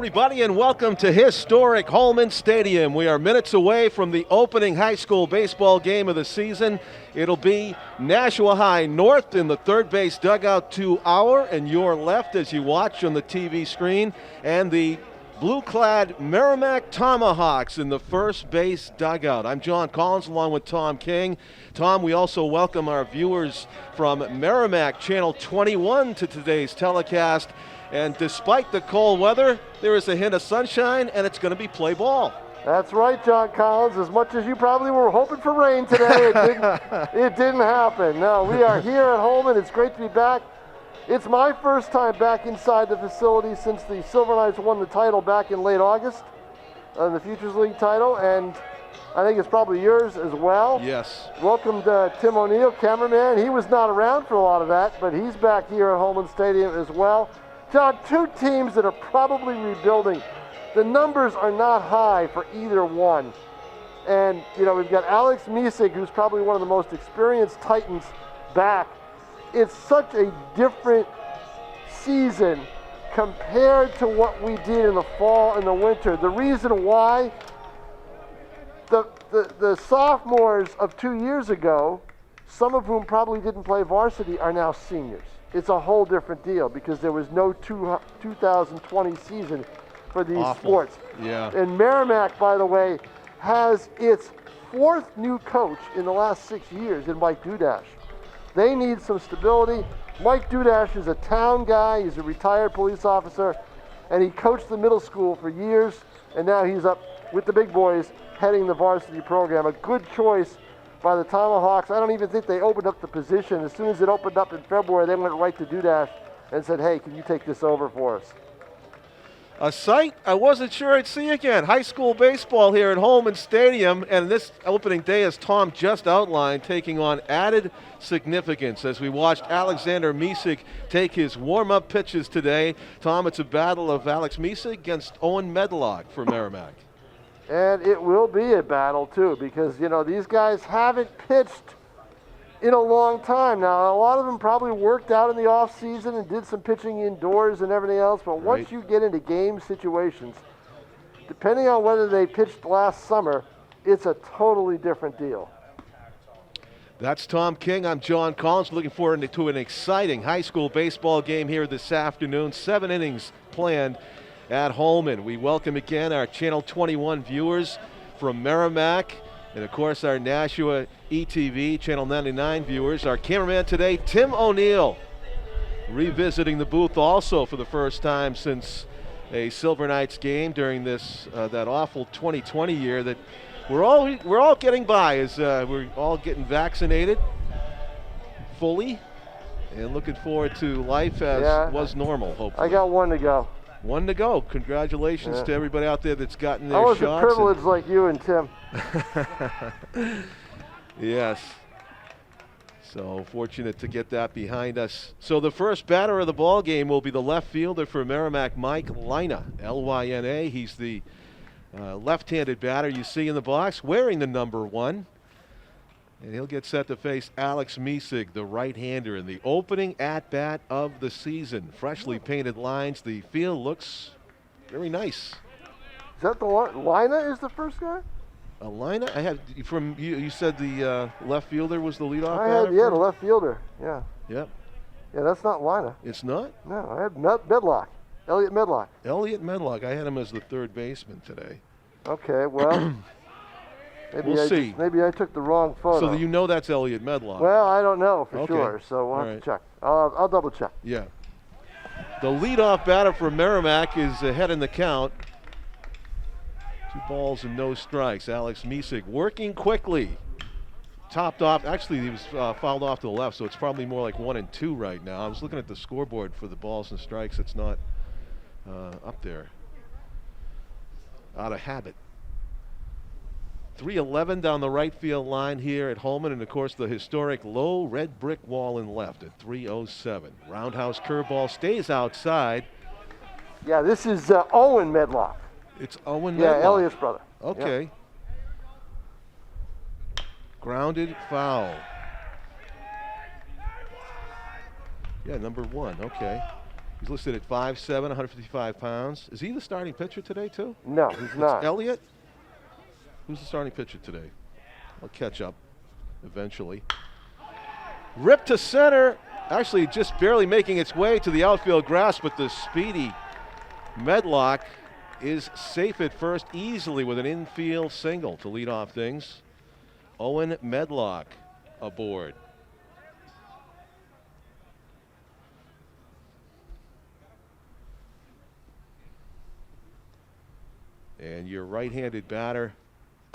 everybody, and welcome to historic Holman Stadium. We are minutes away from the opening high school baseball game of the season. It'll be Nashua High North in the third base dugout to our and your left as you watch on the TV screen, and the blue-clad Merrimack Tomahawks in the first base dugout. I'm John Collins along with Tom King. Tom, we also welcome our viewers from Merrimack Channel 21 to today's telecast. And despite the cold weather, there is a hint of sunshine, and it's going to be play ball. That's right, John Collins. As much as you probably were hoping for rain today, it didn't happen. No, we are here at Holman. It's great to be back. It's my first time back inside the facility since the Silver Knights won the title back in late August, the Futures League title, and I think it's probably yours as well. Yes. Welcome to Tim O'Neill, cameraman. He was not around for a lot of that, but he's back here at Holman Stadium as well. John, two teams that are probably rebuilding. The numbers are not high for either one. And, you know, we've got Alex Misig, who's probably one of the most experienced Titans, back. It's such a different season compared to what we did in the fall and the winter. The reason why, the sophomores of 2 years ago, some of whom probably didn't play varsity, are now seniors. It's a whole different deal because there was no 2020 season for these sports. Yeah. And Merrimack, by the way, has its fourth new coach in the last 6 years in Mike Dudash. They need some stability. Mike Dudash is a town guy. He's a retired police officer, and he coached the middle school for years, and now he's up with the big boys heading the varsity program. A good choice by the Tomahawks. I don't even think they opened up the position. As soon as it opened up in February, they went right to Dudash and said, hey, can you take this over for us? A sight I wasn't sure I'd see again. High school baseball here at Holman Stadium, and this opening day, as Tom just outlined, taking on added significance as we watched Alexander Misig take his warm-up pitches today. Tom, it's a battle of Alex Misig against Owen Medlock for Merrimack. And it will be a battle, too, because, you know, these guys haven't pitched in a long time. Now, a lot of them probably worked out in the off-season and did some pitching indoors and everything else, but once you get into game situations, depending on whether they pitched last summer, it's a totally different deal. That's Tom King. I'm John Collins. Looking forward to an exciting high school baseball game here this afternoon. 7 innings planned at Holman. We welcome again our Channel 21 viewers from Merrimack, and of course our Nashua ETV Channel 99 viewers. Our cameraman today, Tim O'Neill, revisiting the booth also for the first time since a Silver Knights game during this that awful 2020 year that we're all getting by as we're all getting vaccinated fully and looking forward to life as was normal, hopefully. I got one to go. One to go. Congratulations to everybody out there that's gotten their shots. I was a privilege like you and Tim. Yes. So fortunate to get that behind us. So the first batter of the ball game will be the left fielder for Merrimack, Mike Lyna, L-Y-N-A. He's the left-handed batter you see in the box, wearing the number 1. And he'll get set to face Alex Misig, the right-hander, in the opening at-bat of the season. Freshly painted lines. The field looks very nice. Is that the one? Lyna is the first guy? Lyna? I had from you. You said the left fielder was the leadoff batter? Yeah, the left fielder. Yeah. Yep. Yeah, that's not Lyna. It's not? No, I had Medlock. Elliot Medlock. Elliot Medlock. I had him as the third baseman today. Okay, well. We'll see. Maybe I took the wrong photo. So you know that's Elliot Medlock. Well, I don't know for sure, so we'll have to check. I'll double check. Yeah. The leadoff batter for Merrimack is ahead in the count. 2 balls and no strikes. Alex Misig working quickly. Topped off. Actually, he was fouled off to the left, so it's probably more like 1 and 2 right now. I was looking at the scoreboard for the balls and strikes. It's not up there. Out of habit. 311 down the right field line here at Holman, and of course the historic low red brick wall in left at 307. Roundhouse curveball stays outside. Yeah, this is Owen Medlock. It's Owen Medlock. Yeah, Elliot's brother. Okay. Yep. Grounded foul. Yeah, number 1. Okay. He's listed at 5'7", 155 pounds. Is he the starting pitcher today, too? No, he's not. Elliott? Who's the starting pitcher today? I'll catch up eventually. Ripped to center. Actually, just barely making its way to the outfield grass, but the speedy Medlock is safe at first easily with an infield single to lead off things. Owen Medlock aboard. And your right-handed batter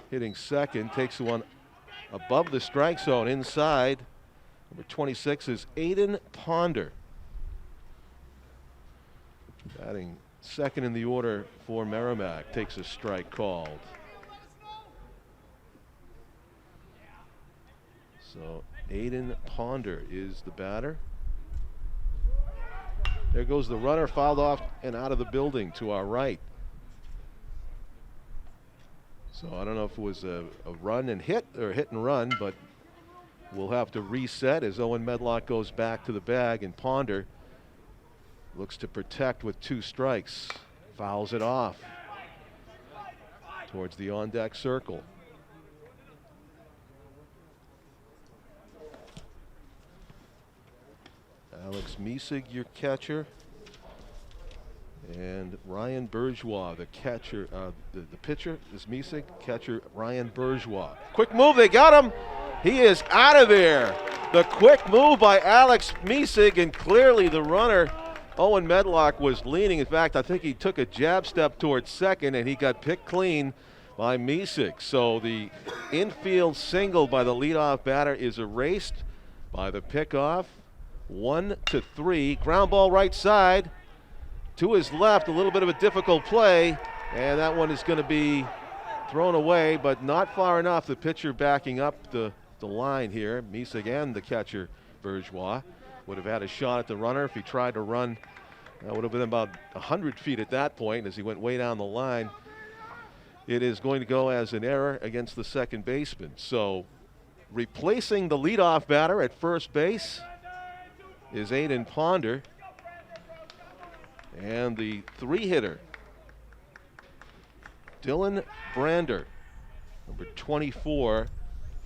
hitting second takes the one above the strike zone inside. Number 26 is Aiden Ponder. Batting second in the order for Merrimack, takes a strike called. So Aiden Ponder is the batter. There goes the runner, fouled off and out of the building to our right. So I don't know if it was a run and hit or hit and run, but we'll have to reset as Owen Medlock goes back to the bag, and Ponder looks to protect with 2 strikes. Fouls it off towards the on-deck circle. Alex Mesig, your catcher. And Ryan Bourgeois, the catcher, the pitcher is Mesig, catcher Ryan Bourgeois. Quick move, they got him. He is out of there. The quick move by Alex Mesig, and clearly the runner, Owen Medlock, was leaning. In fact, I think he took a jab step towards second, and he got picked clean by Mesig. So the infield single by the leadoff batter is erased by the pickoff. 1-3, ground ball right side. To his left, a little bit of a difficult play, and that one is going to be thrown away, but not far enough. The pitcher backing up the line here. Mesig and the catcher, Bourgeois, would have had a shot at the runner if he tried to run. That would have been about 100 feet at that point as he went way down the line. It is going to go as an error against the second baseman. So replacing the leadoff batter at first base is Aiden Ponder. And the 3-hitter, Dylan Brander, number 24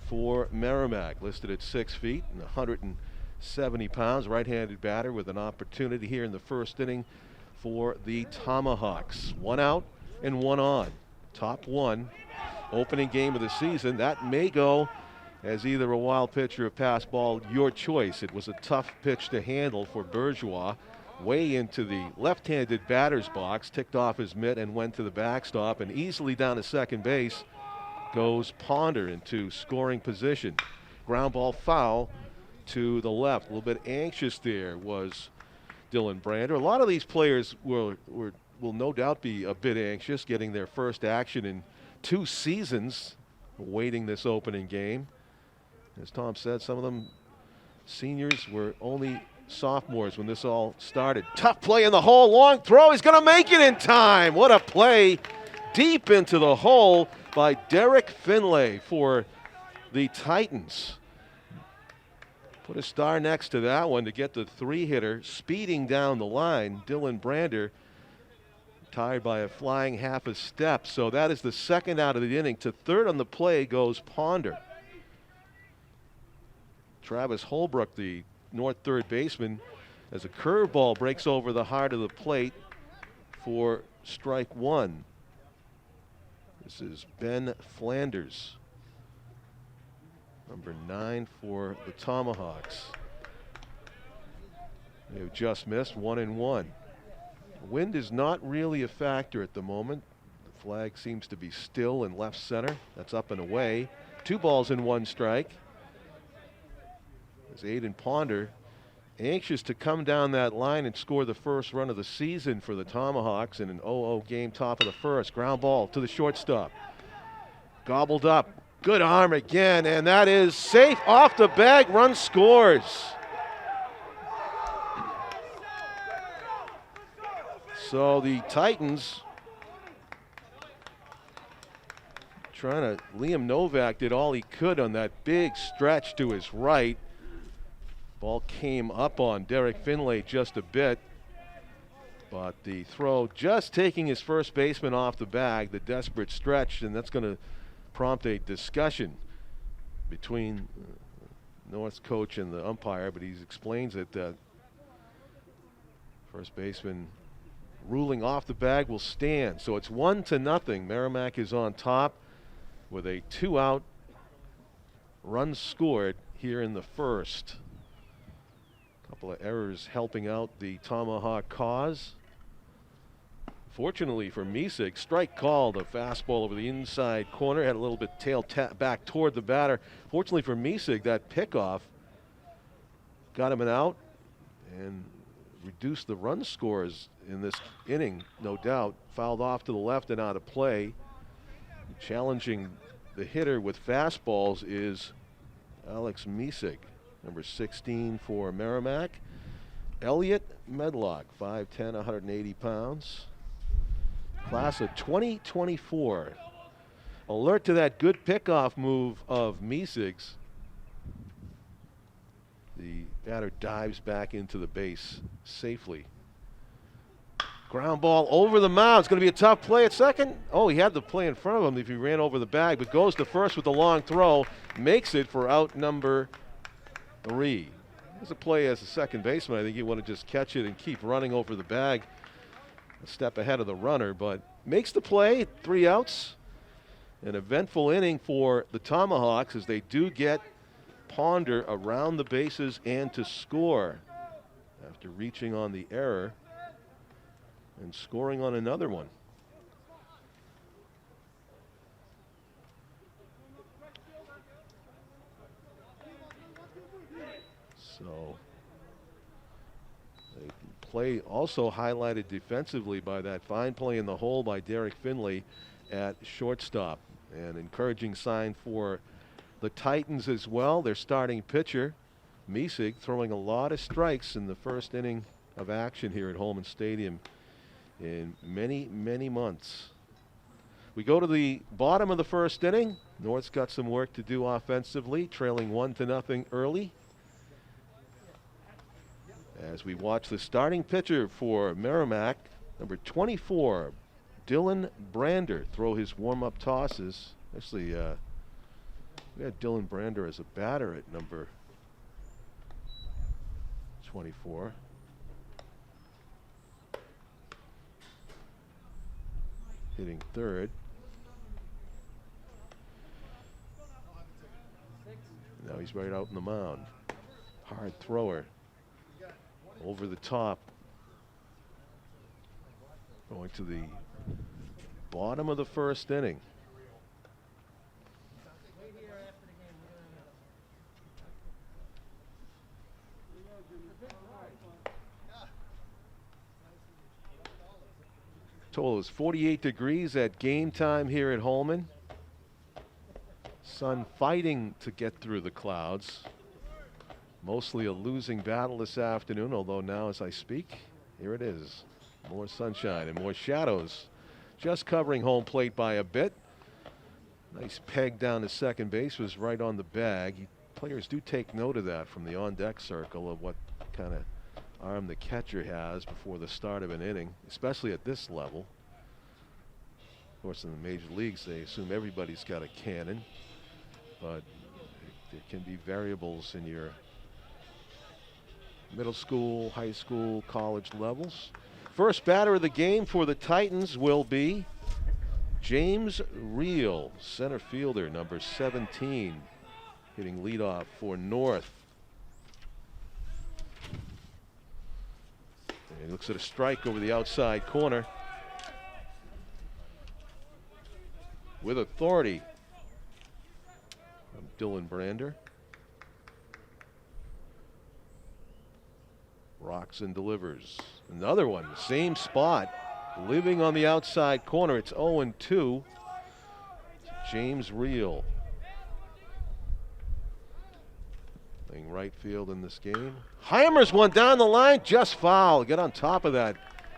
for Merrimack, listed at 6 feet and 170 pounds, right-handed batter with an opportunity here in the first inning for the Tomahawks. 1 out and 1 on. Top 1, opening game of the season. That may go as either a wild pitch or a pass ball, your choice. It was a tough pitch to handle for Bourgeois. Way into the left-handed batter's box, ticked off his mitt and went to the backstop, and easily down to second base goes Ponder into scoring position. Ground ball foul to the left. A little bit anxious there was Dylan Brander. A lot of these players will no doubt be a bit anxious, getting their first action in 2 seasons, awaiting this opening game. As Tom said, some of them seniors were only sophomores when this all started. Tough play in the hole, long throw, he's gonna make it in time. What a play deep into the hole by Derek Finlay for the Titans. Put a star next to that one to get the 3-hitter speeding down the line. Dylan Brander tired by a flying half a step. So that is the second out of the inning. To third on the play goes Ponder. Travis Holbrook, the north third baseman, as a curveball breaks over the heart of the plate for strike 1. This is Ben Flanders, number 9 for the Tomahawks. They've just missed 1-1. Wind is not really a factor at the moment. The flag seems to be still in left center. That's up and away. 2 balls and 1 strike. As Aiden Ponder anxious to come down that line and score the first run of the season for the Tomahawks in an 0-0 game, top of the first. Ground ball to the shortstop. Gobbled up. Good arm again, and that is safe off the bag. Run scores. So the Titans trying to, Liam Novak did all he could on that big stretch to his right. Ball came up on Derek Finlay just a bit. But the throw just taking his first baseman off the bag, the desperate stretch, and that's going to prompt a discussion between North's coach and the umpire, but he explains it that first baseman ruling off the bag will stand. So it's 1-0. Merrimack is on top with a 2-out, runs scored here in the first. A couple of errors helping out the Tomahawk cause. Fortunately for Misig, strike called, a fastball over the inside corner, had a little bit tail back toward the batter. Fortunately for Misig, that pickoff got him an out and reduced the run scores in this inning, no doubt. Fouled off to the left and out of play. Challenging the hitter with fastballs is Alex Misig, number 16 for Merrimack. Elliot Medlock, 5'10", 180 pounds. Class of 2024. Alert to that good pickoff move of Misig's. The batter dives back into the base safely. Ground ball over the mound. It's going to be a tough play at second. Oh, he had the play in front of him if he ran over the bag, but goes to first with a long throw. Makes it for out number 3. There's a play as a second baseman. I think you want to just catch it and keep running over the bag. A step ahead of the runner, but makes the play. 3 outs. An eventful inning for the Tomahawks as they do get Ponder around the bases and to score after reaching on the error and scoring on another one. So they play also highlighted defensively by that fine play in the hole by Derek Finley at shortstop. An encouraging sign for the Titans as well. Their starting pitcher, Misig, throwing a lot of strikes in the first inning of action here at Holman Stadium in many, many months. We go to the bottom of the first inning. North's got some work to do offensively, trailing 1-0 early. As we watch the starting pitcher for Merrimack, number 24, Dylan Brander, throw his warm-up tosses. Actually, we had Dylan Brander as a batter at number 24. Hitting third. Now he's right out in the mound. Hard thrower. Over the top. Going to the bottom of the first inning. Total is 48 degrees at game time here at Holman. Sun fighting to get through the clouds. Mostly a losing battle this afternoon, although now as I speak, here it is. More sunshine and more shadows. Just covering home plate by a bit. Nice peg down to second base, was right on the bag. Players do take note of that from the on-deck circle of what kind of arm the catcher has before the start of an inning, especially at this level. Of course, in the major leagues, they assume everybody's got a cannon, but there can be variables in your middle school, high school, college levels. First batter of the game for the Titans will be James Reel, center fielder, number 17, hitting leadoff for North. And he looks at a strike over the outside corner. With authority from Dylan Brander. Rocks and delivers. Another one, same spot, living on the outside corner. It's 0-2. James Reel. Playing right field in this game. Hammers one down the line, just foul. Get on top of that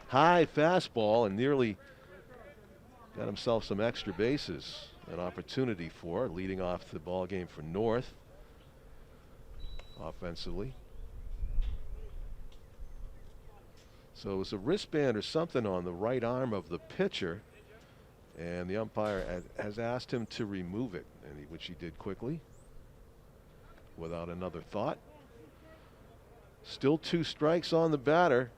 high fastball and nearly got himself some extra bases. An opportunity for leading off the ball game for North offensively. So it was a wristband or something on the right arm of the pitcher, and the umpire has asked him to remove it, which he did quickly without another thought. Still 2 strikes on the batter.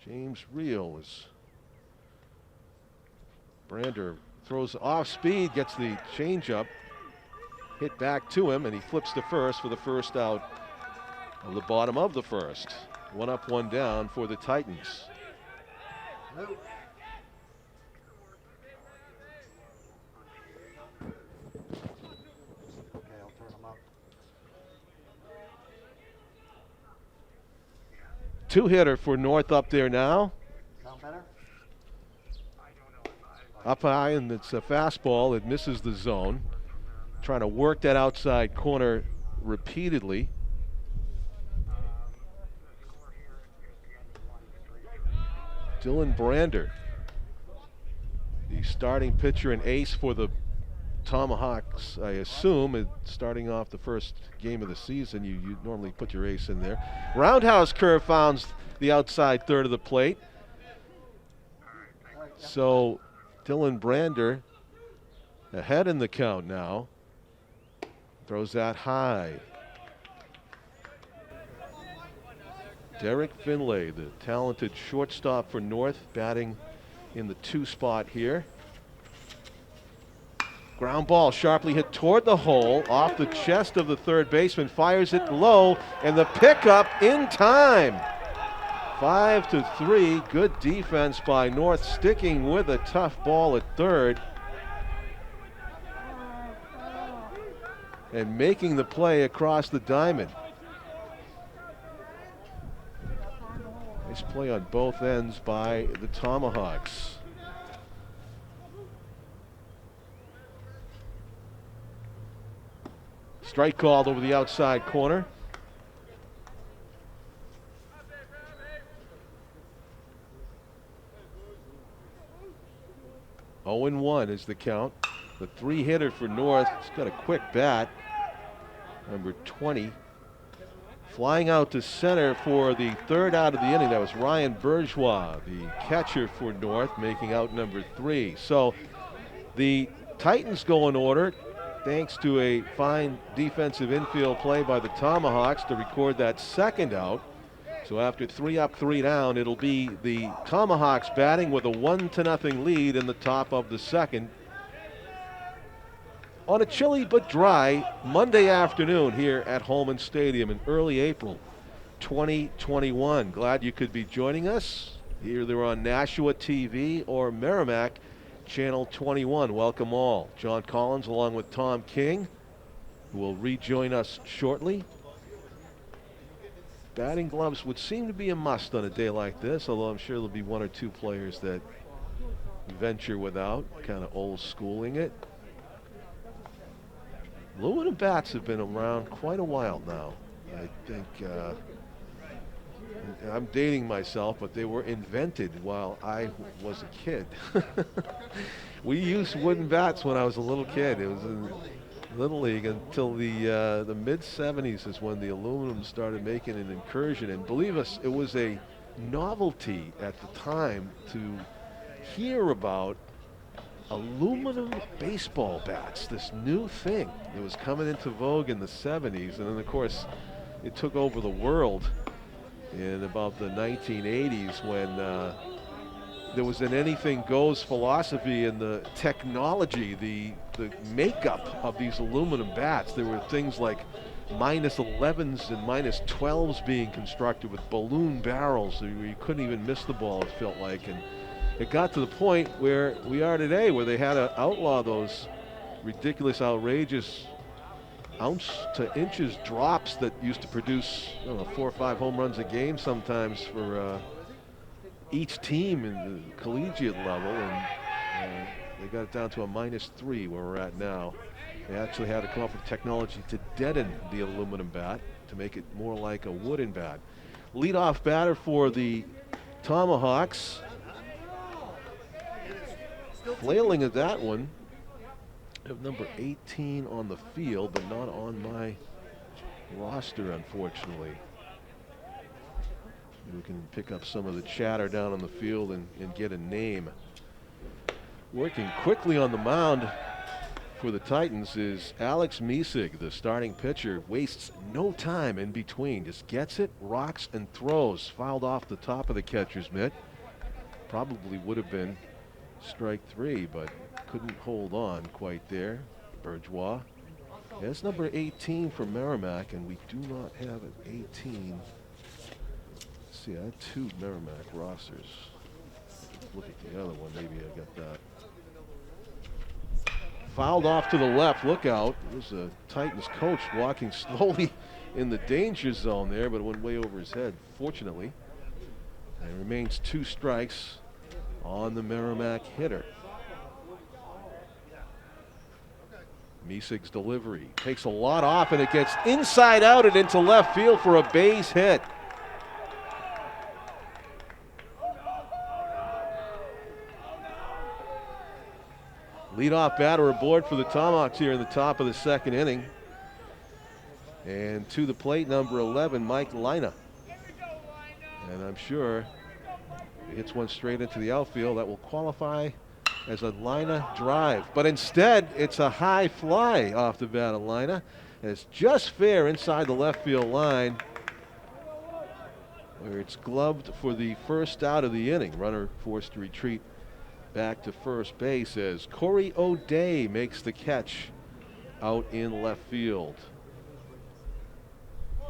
James Reel is. Brander throws off speed, gets the changeup hit back to him, and he flips to first for the first out of the bottom of the first. 1 up, 1 down for the Titans. Nope. Okay, I'll turn them up. 2-hitter for North up there now. Sound better? Up high, and it's a fastball. It misses the zone. Trying to work that outside corner repeatedly. Dylan Brander, the starting pitcher and ace for the Tomahawks, I assume, starting off the first game of the season. You normally put your ace in there. Roundhouse curve founds the outside third of the plate. So Dylan Brander ahead in the count now. Throws that high. Derek Finlay, the talented shortstop for North, batting in the 2 spot here. Ground ball sharply hit toward the hole, off the chest of the third baseman, fires it low, and the pickup in time. 5-3, good defense by North, sticking with a tough ball at third and making the play across the diamond. Nice play on both ends by the Tomahawks. Strike called over the outside corner. Oh and 1 is the count. The 3-hitter for North. He's got a quick bat. Number 20. Flying out to center for the 3rd out of the inning. That was Ryan Bourgeois, the catcher for North, making out number 3. So the Titans go in order thanks to a fine defensive infield play by the Tomahawks to record that 2nd out. So after 3 up, 3 down, it'll be the Tomahawks batting with a 1-0 lead in the top of the 2nd. On a chilly but dry Monday afternoon here at Holman Stadium in early April 2021. Glad you could be joining us, either on Nashua TV or Merrimack Channel 21. Welcome all. John Collins along with Tom King, who will rejoin us shortly. Batting gloves would seem to be a must on a day like this, although I'm sure there'll be 1 or 2 players that venture without, kind of old schooling it. Aluminum bats have been around quite a while now. I think, I'm dating myself, but they were invented while I was a kid. We used wooden bats when I was a little kid. It was in Little League until the mid-70s is when the aluminum started making an incursion. And believe us, it was a novelty at the time to hear about aluminum baseball bats, this new thing that was coming into vogue in the 70s. And then, of course, it took over the world in about the 1980s when there was an anything goes philosophy in the technology, the makeup of these aluminum bats. There were things like -11s and -12s being constructed with balloon barrels so you couldn't even miss the ball, it felt like. And it got to the point where we are today, where they had to outlaw those ridiculous, outrageous ounce to inches drops that used to produce, I don't know, 4 or 5 home runs a game sometimes for each team in the collegiate level. And they got it down to a -3 where we're at now. They actually had to come up with technology to deaden the aluminum bat to make it more like a wooden bat. Leadoff batter for the Tomahawks. Flailing at that one. I have number 18 on the field, but not on my roster, unfortunately. We can pick up some of the chatter down on the field and get a name. Working quickly on the mound for the Titans is Alex Mesig, the starting pitcher. Wastes no time in between. Just gets it, rocks, and throws. Fouled off the top of the catcher's mitt. Probably would have been strike 3, but couldn't hold on quite there. Bourgeois. That's number 18 for Merrimack, and we do not have an 18. Let's see, I had 2 Merrimack rosters. Look at the other one, maybe I got that. Fouled off to the left, look out. There's a Titans coach walking slowly in the danger zone there, but it went way over his head, fortunately. And it remains 2 strikes on the Merrimack hitter. Mesig's delivery takes a lot off, and it gets inside out and into left field for a base hit. Leadoff batter aboard for the Tomahawks here in the top of the 2nd inning. And to the plate, number 11, Mike Lina. And I'm sure if he hits one straight into the outfield, that will qualify as a Lina drive. But instead, it's a high fly off the bat of Lina. And it's just fair inside the left field line, where it's gloved for the first out of the inning. Runner forced to retreat back to first base as Corey O'Day makes the catch out in left field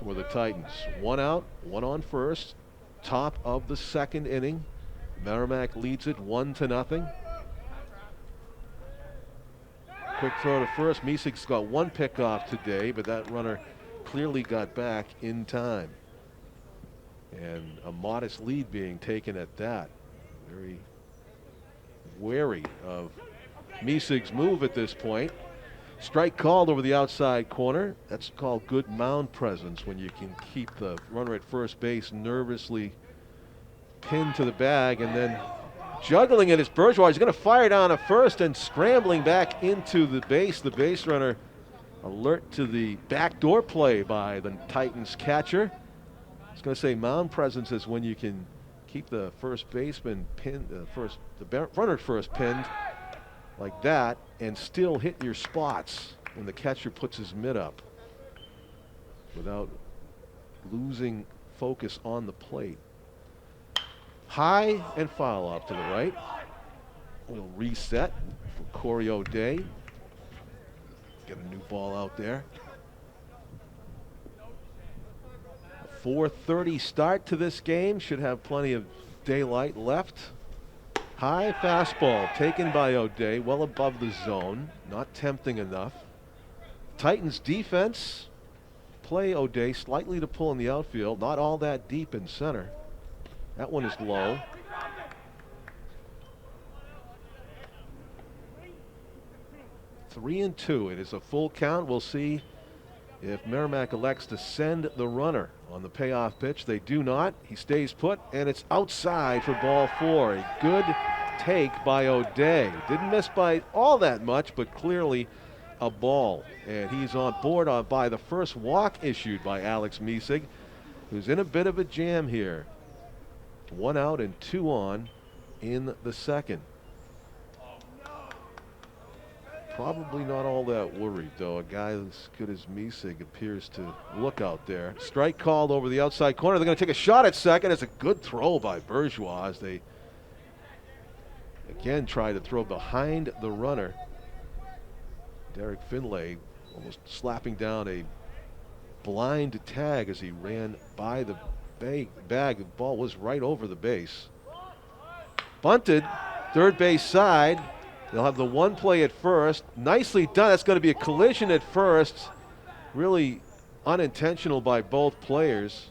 for the Titans. 1 out, 1 on first. Top of the 2nd inning. Merrimack leads it 1-0. Quick throw to first. Mesig's got 1 pickoff today, but that runner clearly got back in time. And a modest lead being taken at that. Very wary of Mesig's move at this point. Strike called over the outside corner. That's called good mound presence, when you can keep the runner at first base nervously pinned to the bag, and then juggling it is Bourgeois. He's going to fire down at first and scrambling back into the base. The base runner alert to the backdoor play by the Titans catcher. I was going to say mound presence is when you can keep the first baseman pinned, the runner first pinned like that, and still hit your spots when the catcher puts his mitt up without losing focus on the plate. High and foul off to the right. We'll reset for Corey O'Day. Get a new ball out there. 4:30 start to this game. Should have plenty of daylight left. High fastball taken by O'Day, well above the zone. Not tempting enough. Titans defense play O'Day slightly to pull in the outfield. Not all that deep in center. That one is low. Three and two. It is a full count. We'll see if Merrimack elects to send the runner on the payoff pitch. They do not. He stays put, and it's outside for ball 4. A good take by O'Day. Didn't miss by all that much, but clearly a ball. And he's on board by the first walk issued by Alex Mesig, who's in a bit of a jam here. 1 out and 2 on in the 2nd. Probably not all that worried, though. A guy as good as Mesig appears to look out there. Strike called over the outside corner. They're going to take a shot at second. It's a good throw by Bourgeois as they again try to throw behind the runner. Derek Finlay almost slapping down a blind tag as he ran by the bag. The ball was right over the base. Bunted, third base side. They'll have the one play at first. Nicely done. That's going to be a collision at first. Really unintentional by both players.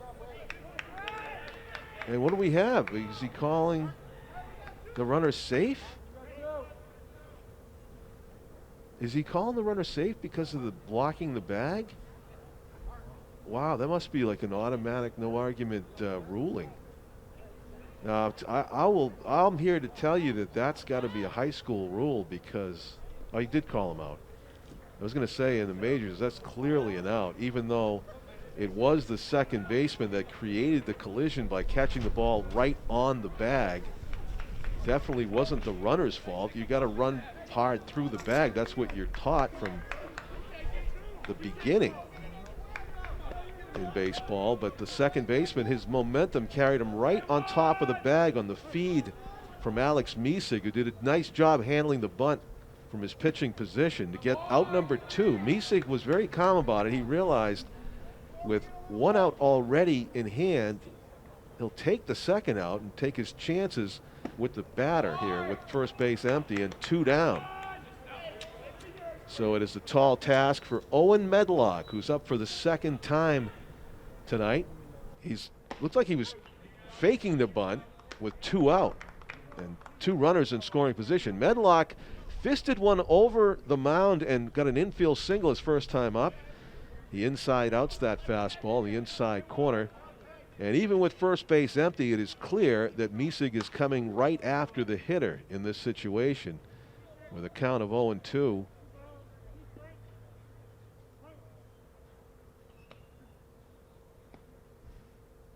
And what do we have? Is he calling the runner safe? Is he calling the runner safe because of the blocking the bag? Wow, that must be like an automatic no argument ruling. I'm here to tell you that that's got to be a high school rule because, he did call him out. I was going to say in the majors, that's clearly an out, even though it was the second baseman that created the collision by catching the ball right on the bag. Definitely wasn't the runner's fault. You got to run hard through the bag. That's what you're taught from the beginning in baseball. But the second baseman, his momentum carried him right on top of the bag on the feed from Alex Misig, who did a nice job handling the bunt from his pitching position to get out number 2. Misig was very calm about it. He realized with 1 out already in hand, he'll take the second out and take his chances with the batter here with first base empty and 2 down. So it is a tall task for Owen Medlock, who's up for the second time tonight. Looks like he was faking the bunt with 2 out and 2 runners in scoring position. Medlock fisted one over the mound and got an infield single his first time up. He inside outs that fastball, the inside corner. And even with first base empty, it is clear that Misig is coming right after the hitter in this situation with a count of 0-2.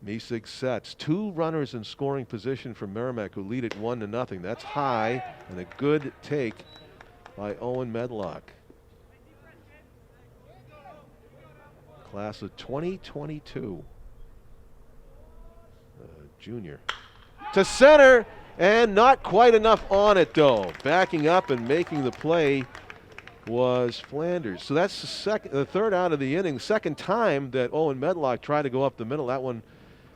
Misig sets 2 runners in scoring position for Merrimack, who lead it 1-0. That's high and a good take by Owen Medlock. Class of 2022. Junior. To center, and not quite enough on it though. Backing up and making the play was Flanders. So that's the third out of the inning. Second time that Owen Medlock tried to go up the middle. That one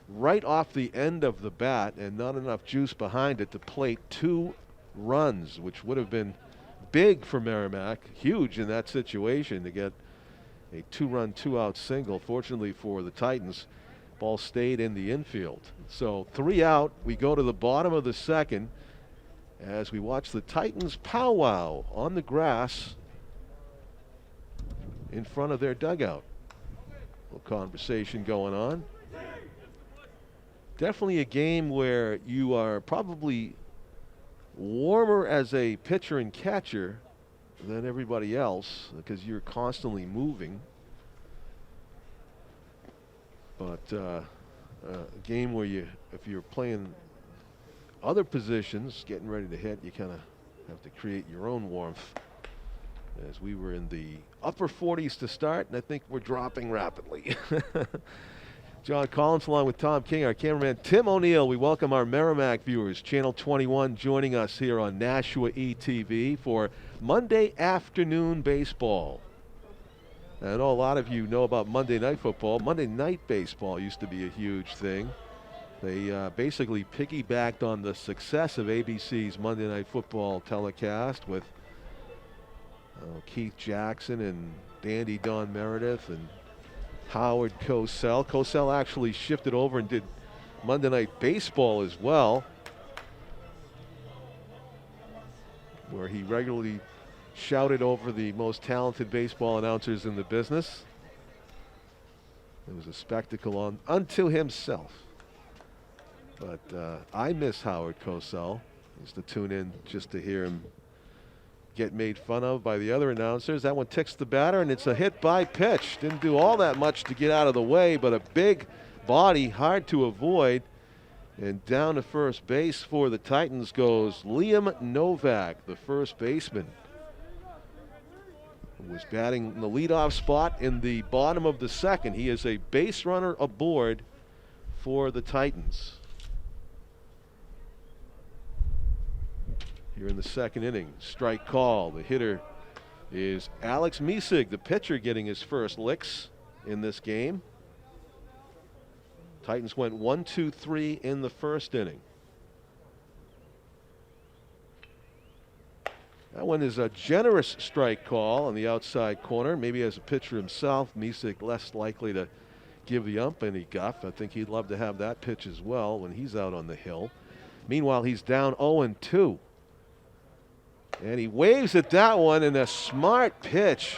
right off the end of the bat and not enough juice behind it to plate 2 runs, which would have been big for Merrimack. Huge in that situation to get a 2-run, 2-out single. Fortunately for the Titans, ball stayed in the infield. So 3 out. We go to the bottom of the second as we watch the Titans powwow on the grass in front of their dugout. A little conversation going on. Definitely a game where you are probably warmer as a pitcher and catcher than everybody else because you're constantly moving. But a game where if you're playing other positions, getting ready to hit, you kind of have to create your own warmth. As we were in the upper 40s to start, and I think we're dropping rapidly. John Collins along with Tom King, our cameraman Tim O'Neill. We welcome our Merrimack viewers, Channel 21 joining us here on Nashua ETV for Monday afternoon baseball. I know a lot of you know about Monday Night Football. Monday Night Baseball used to be a huge thing. They basically piggybacked on the success of ABC's Monday Night Football telecast with Keith Jackson and Dandy Don Meredith and Howard Cosell. Cosell actually shifted over and did Monday Night Baseball as well, where he regularly shouted over the most talented baseball announcers in the business. It was a spectacle unto himself. But I miss Howard Cosell. I used to tune in just to hear him get made fun of by the other announcers. That one ticks the batter, and it's a hit by pitch. Didn't do all that much to get out of the way, but a big body, hard to avoid. And down to first base for the Titans goes Liam Novak, the first baseman, who was batting in the leadoff spot in the bottom of the second. He is a base runner aboard for the Titans. Here in the second inning, strike call. The hitter is Alex Misig, the pitcher, getting his first licks in this game. Titans went 1-2-3 in the first inning. That one is a generous strike call on the outside corner. Maybe as a pitcher himself, Misig less likely to give the ump any guff. I think he'd love to have that pitch as well when he's out on the hill. Meanwhile, he's down 0-2. And he waves at that one, and a smart pitch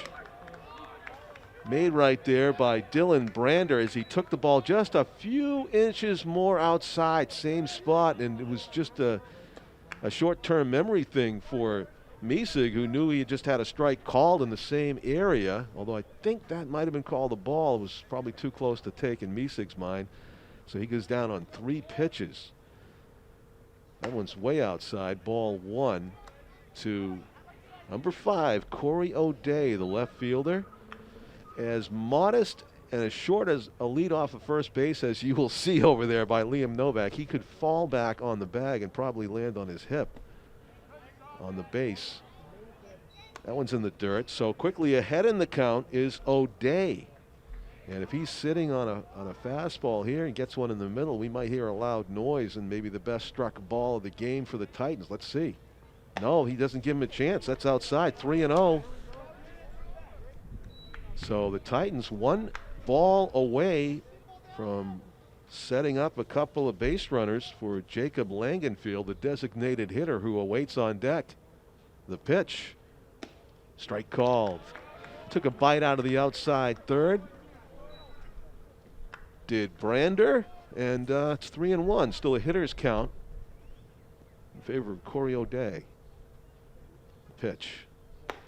made right there by Dylan Brander as he took the ball just a few inches more outside, same spot, and it was just a short-term memory thing for Miesig, who knew he had just had a strike called in the same area, although I think that might have been called a ball. It was probably too close to take in Miesig's mind. So he goes down on 3 pitches. That one's way outside. Ball 1 to number 5, Corey O'Day, the left fielder. As modest and as short as a lead off of first base as you will see over there by Liam Novak, he could fall back on the bag and probably land on his hip on the base. That one's in the dirt. So quickly ahead in the count is O'Day. And if he's sitting on a fastball here and gets one in the middle, we might hear a loud noise and maybe the best struck ball of the game for the Titans. Let's see. No, he doesn't give him a chance. That's outside. 3-0. So the Titans 1 ball away from setting up a couple of base runners for Jacob Langenfield, the designated hitter who awaits on deck. The pitch. Strike called. Took a bite out of the outside third. Did Brander, and it's 3-1. Still a hitter's count in favor of Corey O'Day. Pitch.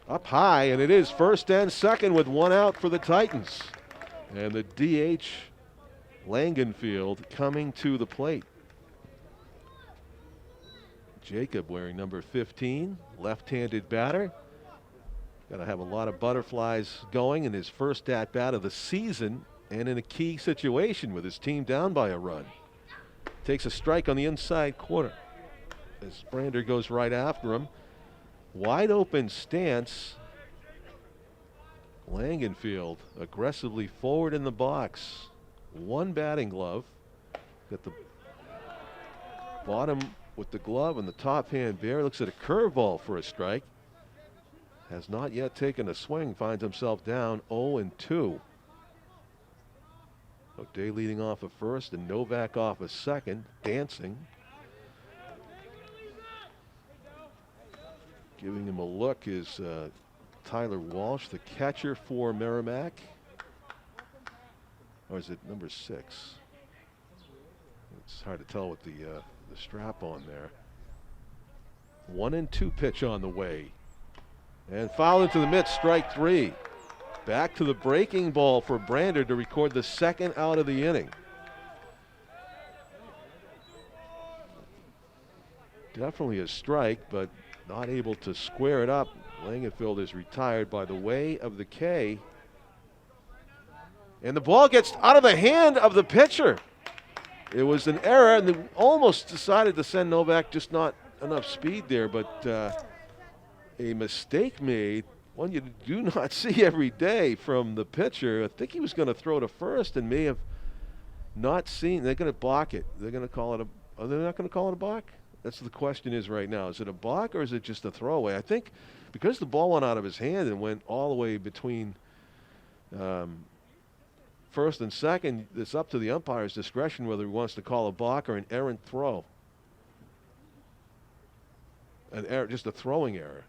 Up high, and it is first and second with 1 out for the Titans. And the DH, Langenfield, coming to the plate. Jacob wearing number 15, left-handed batter. Got to have a lot of butterflies going in his first at-bat of the season and in a key situation with his team down by a run. Takes a strike on the inside corner as Brander goes right after him. Wide open stance. Langenfield aggressively forward in the box. 1 batting glove. Got the bottom with the glove and the top hand bare. Looks at a curveball for a strike. Has not yet taken a swing. Finds himself down 0-2. O'Day leading off of first and Novak off of second. Dancing. Giving him a look is Tyler Walsh, the catcher for Merrimack. Or is it number 6? It's hard to tell with the strap on there. 1-2 pitch on the way. And foul into the mitt, strike 3. Back to the breaking ball for Brander to record the 2nd out of the inning. Definitely a strike, but not able to square it up. Langenfield is retired by the way of the K. And the ball gets out of the hand of the pitcher. It was an error, and they almost decided to send Novak, just not enough speed there, but a mistake made, one you do not see every day from the pitcher. I think he was going to throw to first and may have not seen. They're going to balk it. They're going to call it a. Are they not going to call it a balk? That's the question is right now. Is it a balk or is it just a throwaway? I think because the ball went out of his hand and went all the way between first and second, it's up to the umpire's discretion whether he wants to call a balk or an errant throw. An error, just a throwing error.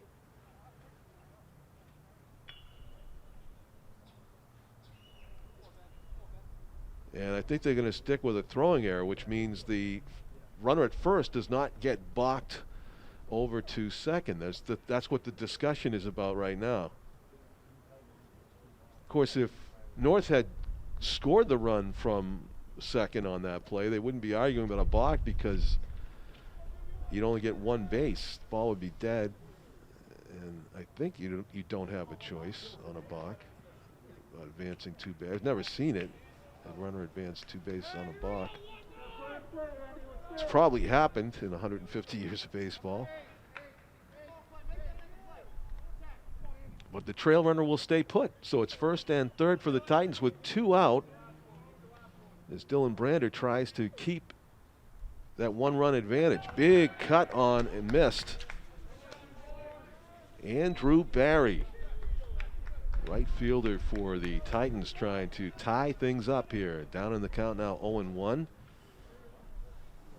And I think they're going to stick with a throwing error, which means the runner at first does not get balked over to second. That's what the discussion is about right now. Of course, if North had scored the run from second on that play, they wouldn't be arguing about a balk because you'd only get 1 base. The ball would be dead. And I think you don't have a choice on a balk. Advancing 2 bases. I've never seen it. A runner advanced 2 bases on a balk. It's probably happened in 150 years of baseball. But the trail runner will stay put. So it's first and third for the Titans with 2 out. As Dylan Brander tries to keep that 1-run advantage. Big cut on and missed. Andrew Barry, right fielder for the Titans, trying to tie things up here. Down in the count now, 0-1.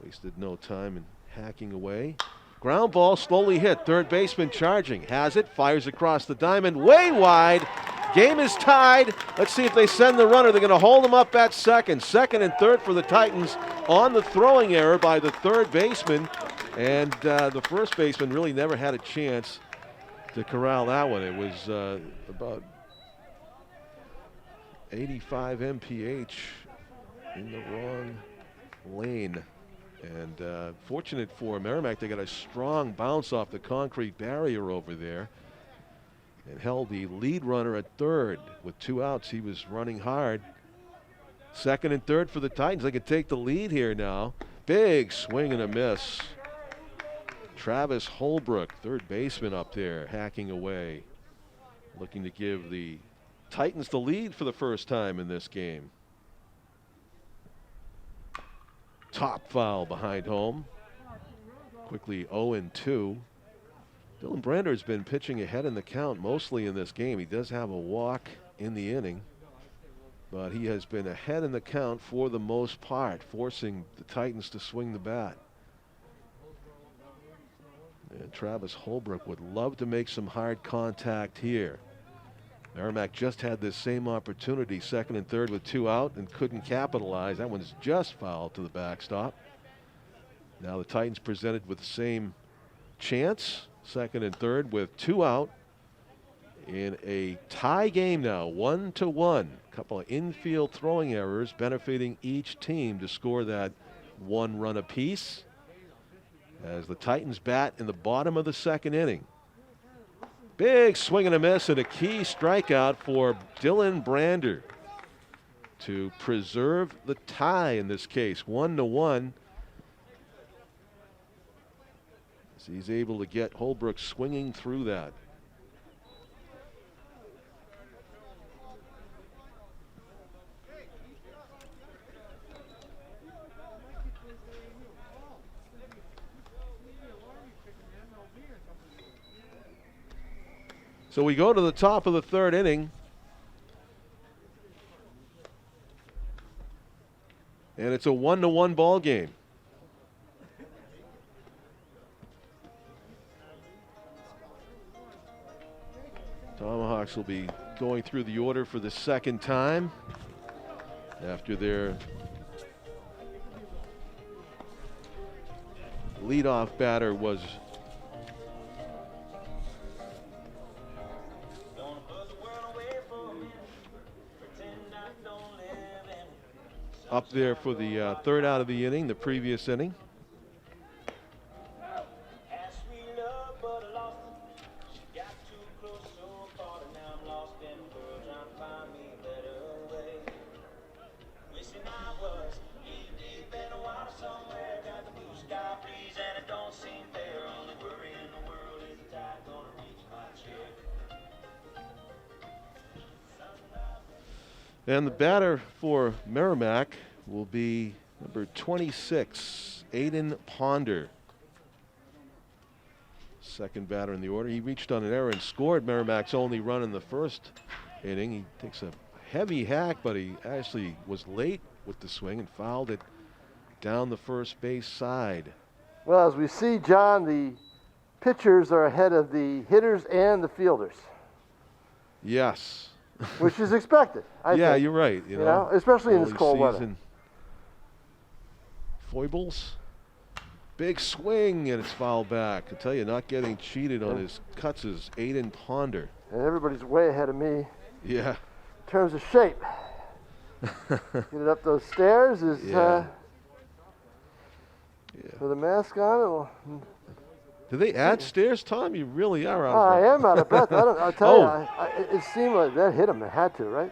Wasted no time in hacking away. Ground ball slowly hit. Third baseman charging. Has it. Fires across the diamond. Way wide. Game is tied. Let's see if they send the runner. They're going to hold him up at second. Second and third for the Titans on the throwing error by the third baseman. And the first baseman really never had a chance to corral that one. It was about 85 mph in the wrong lane. And fortunate for Merrimack, they got a strong bounce off the concrete barrier over there and held the lead runner at third with 2 outs. He was running hard. Second and third for the Titans. They can take the lead here now. Big swing and a miss. Travis Holbrook, third baseman up there, hacking away, looking to give the Titans the lead for the first time in this game. Top foul behind home. Quickly 0-2. Dylan Brander has been pitching ahead in the count mostly in this game. He does have a walk in the inning, but he has been ahead in the count for the most part, forcing the Titans to swing the bat. And Travis Holbrook would love to make some hard contact here. Merrimack just had this same opportunity, second and third with 2 out, and couldn't capitalize. That one's just fouled to the backstop. Now the Titans presented with the same chance, second and third with 2 out in a tie game now, 1-1. A couple of infield throwing errors benefiting each team to score that 1 run apiece as the Titans bat in the bottom of the second inning. Big swing and a miss and a key strikeout for Dylan Brander to preserve the tie in this case, 1-1. As he's able to get Holbrook swinging through that. So we go to the top of the third inning. And it's a 1-1 ball game. Tomahawks will be going through the order for the second time after their leadoff batter was up there for the third out of the inning, the previous inning. And the batter for Merrimack will be number 26, Aiden Ponder. Second batter in the order. He reached on an error and scored Merrimack's only run in the first inning. He takes a heavy hack, but he actually was late with the swing and fouled it down the first base side. Well, as we see, John, the pitchers are ahead of the hitters and the fielders. Yes. Which is expected. I think. You're right. You know, especially in this cold weather. Foibles, big swing, and it's fouled back. I tell you, not getting cheated on his cuts is Aiden Ponder. And everybody's way ahead of me. Yeah. In terms of shape. Get it up those stairs is with a mask on. Do they add stairs, Tom? You really are out of breath. I am out of breath. I'll tell you, it seemed like that hit him. It had to, right?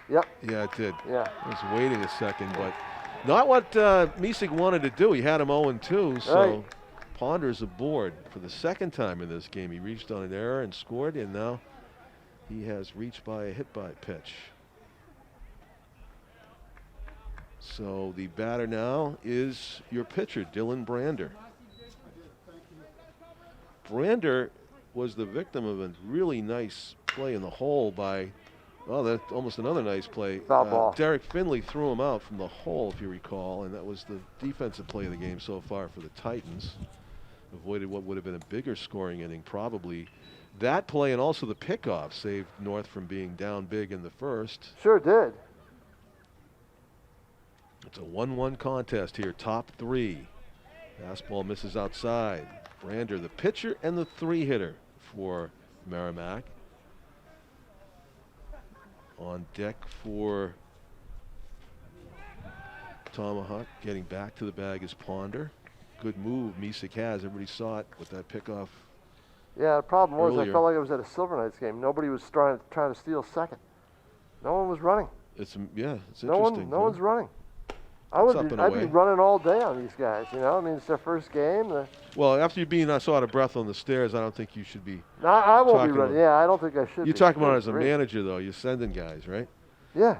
Yep. Yeah, it did. Yeah. I was waiting a second, but not what Misig wanted to do. He had him 0-2, so Ponder's aboard for the second time in this game. He reached on an error and scored, and now he has reached by a hit-by pitch. So the batter now is your pitcher, Dylan Brander. Brander was the victim of a really nice play in the hole by, that's almost another nice play. Foul ball. Derek Finley threw him out from the hole, if you recall, and that was the defensive play of the game so far for the Titans. Avoided what would have been a bigger scoring inning, probably. That play and also the pickoff saved North from being down big in the first. Sure did. It's a 1-1 contest here, top 3. Fastball misses outside. Brander, the pitcher and the 3-hitter for Merrimack. On deck for Tomahawk. Getting back to the bag is Ponder. Good move Misick has. Everybody saw it with that pickoff. Yeah, the problem was earlier. I felt like I was at a Silver Knights game. Nobody was trying to steal second. No one was running. It's No interesting. one's running. Up and I'd be away. running all day on these guys. You know, I mean, it's their first game. Well, after you being so out of breath on the stairs, I don't think you should be. I won't be talking running. about- Yeah, I don't think I should. You're be. talking about it as a Great. manager, though. You're sending guys, right? Yeah.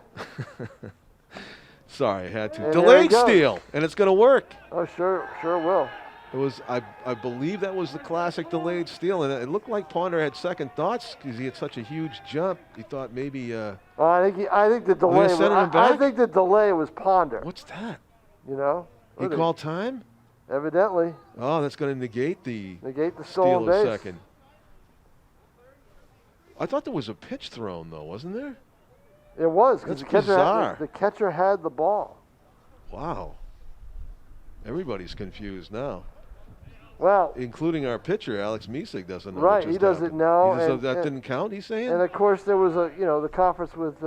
Sorry, I had to. And there Delayed it goes. steal, and it's going to work. Oh, sure will. It was, I believe that was the classic delayed steal, and it looked like Ponder had second thoughts because he had such a huge jump. He thought maybe. I think the delay. sending him I back? think the delay was Ponder. What's that? You know. He called time? Evidently. Oh, that's going to negate the Negate the steal stolen a base. second. I thought there was a pitch thrown, though, wasn't there? It was because That's the catcher bizarre. the catcher had the ball. Wow. Everybody's confused now, Well, including our pitcher, Alex Misick, doesn't know. Right, what just he doesn't happened. know, He just, and- that and- didn't count, he's saying? and of course there was the conference with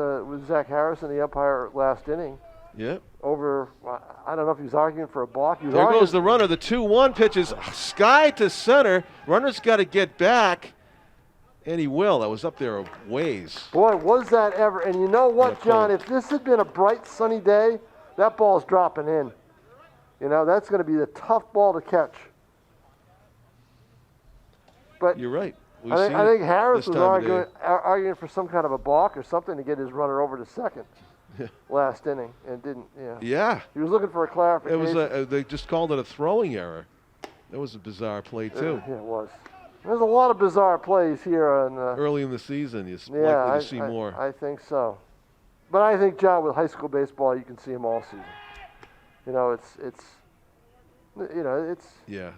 Zach Harrison, the umpire, last inning Yep. over. I don't know if he was arguing for a balk. He was There arguing, goes the runner. The 2-1 pitch is sky to center. Runner's got to get back, and he will. That was up there a ways. Boy, was that ever! And you know what, Yeah, John? cold. If this had been a bright, sunny day, that ball's dropping in. You know, that's going to be the tough ball to catch. But You're right. We've I seen think it Harris this was time of day. arguing for some kind of a balk or something to get his runner over to second last inning, and didn't. Yeah. Yeah. He was looking for a It clarification. was they just called it a throwing error. That was a bizarre play, too. Yeah, it was. There's a lot of bizarre plays here on. Early in the season, you're Yeah, likely to see more. I think so. But I think, John, with high school baseball, you can see them all season. You know, it's Yeah.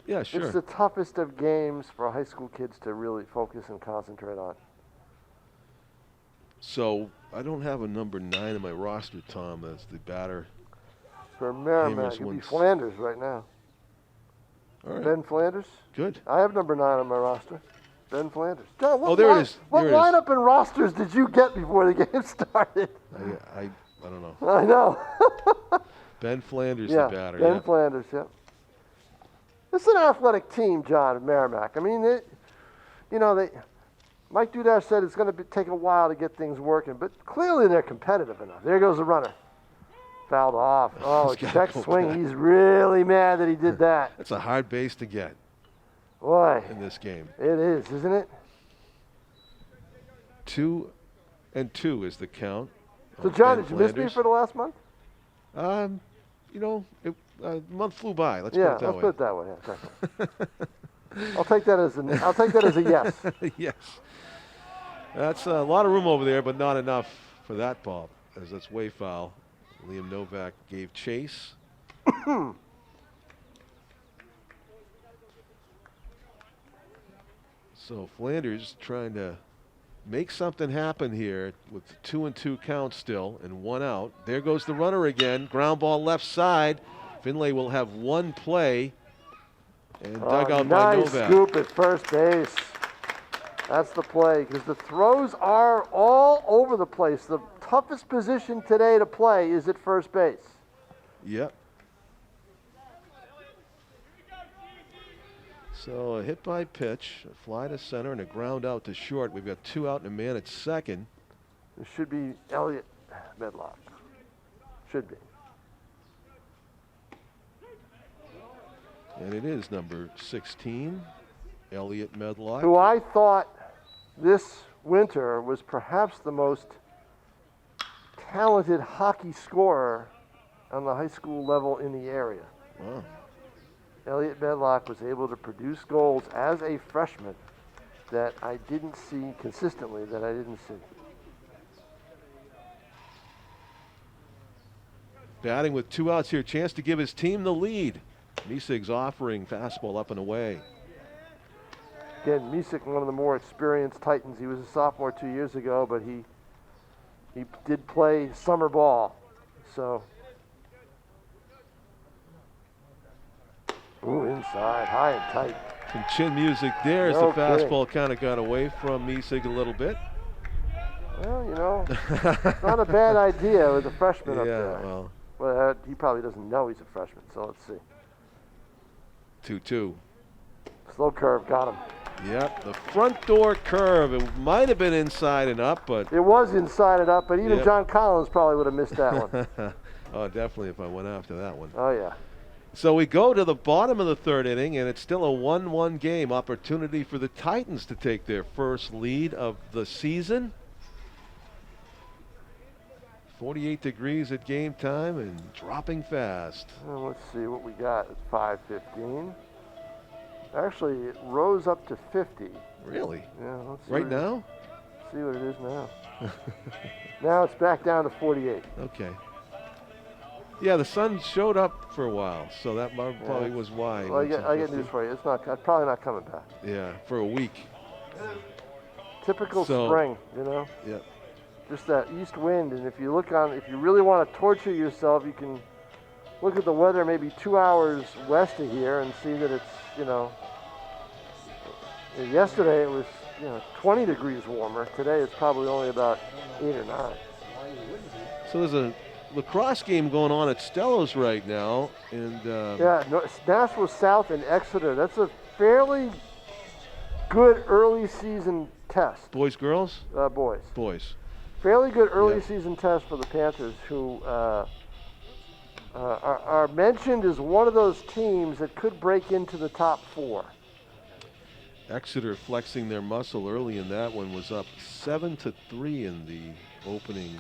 Yeah, sure. it's the toughest of games for high school kids to really focus and concentrate on. So I don't have a number 9 in my roster, Tom, as the batter. For Merrimack, Amos it'd be wins. Flanders right now. All right. Ben Flanders. Good. I have number 9 on my roster. Ben Flanders. John, what Oh, there it is. What There it is. lineup and rosters did you get before the game started? I don't know. I know. Ben Flanders, Yeah, the batter. Ben Yeah. Flanders, yeah. It's an athletic team, John, at Merrimack. I mean, Mike Dudash said it's going to take a while to get things working, but clearly they're competitive enough. There goes the runner. Fouled off. Oh, He's gotta check go swing. back. He's really mad that he did that. That's a hard base to get Boy, in this game. it is, isn't it? 2-2 is the count. So, on John, Ben did you miss me Flanders. for the last month? The month flew by. Let's Yeah, put it that let's way. put it that way. Yeah, definitely. I'll take that as a yes. Yes. That's a lot of room over there, but not enough for that ball, as that's way foul. Liam Novak gave chase. So Flanders trying to make something happen here with 2-2 count still and 1 out. There goes the runner again. Ground ball left side. Finlay will have 1 play. And dug out by nice Novak. scoop at first base. That's the play, because the throws are all over the place. The toughest position today to play is at first base. Yep. So a hit by pitch, a fly to center, and a ground out to short. We've got 2 out and a man at second. It should be Elliott Medlock. Should be. And it is number 16, Elliott Medlock. Who I thought this winter was perhaps the most talented hockey scorer on the high school level in the area. Wow. Elliott Medlock was able to produce goals as a freshman that I didn't see consistently, that I didn't see. Batting with 2 outs here, chance to give his team the lead. Misig's offering fastball up and away. Again, Misick, one of the more experienced Titans. He was a sophomore 2 years ago, but he did play summer ball. So Ooh, inside, high and tight. Some chin music there as No the fastball kind of got away from Misig a little bit. Well, you know, it's not a bad idea with the freshman up there. Yeah, Well, he probably doesn't know he's a freshman, so let's see. 2-2. Slow curve, got him. Yep, the front door curve. It might have been inside and up, but It was inside and up, but even Yep. John Collins probably would have missed that one. oh, definitely if I went after that one. Oh, yeah. So we go to the bottom of the third inning, and it's still a 1-1 game. Opportunity for the Titans to take their first lead of the season. 48 degrees at game time and dropping fast. Well, let's see what we got at 5:15. Actually, it rose up to 50. Really? Yeah, let's see Right what it now? is. See what it is now. Now it's back down to 48. Okay. Yeah, the sun showed up for a while, so that probably was why. Well, I It's get news for you. It's probably not coming back. Yeah, for a week. Typical So- spring, you know. Yeah. Just that east wind, and if you really want to torture yourself, you can look at the weather maybe 2 hours west of here and see that it's, you know, yesterday it was, 20 degrees warmer. Today it's probably only about 8 or 9. So there's a lacrosse game going on at Stello's right now, and Yeah, Nashua South and Exeter. That's a fairly good early season test. boys, girls, Boys. boys. Fairly good early Yep. season test for the Panthers, who are mentioned as one of those teams that could break into the top 4. Exeter flexing their muscle early in that one, was up 7-3 in the opening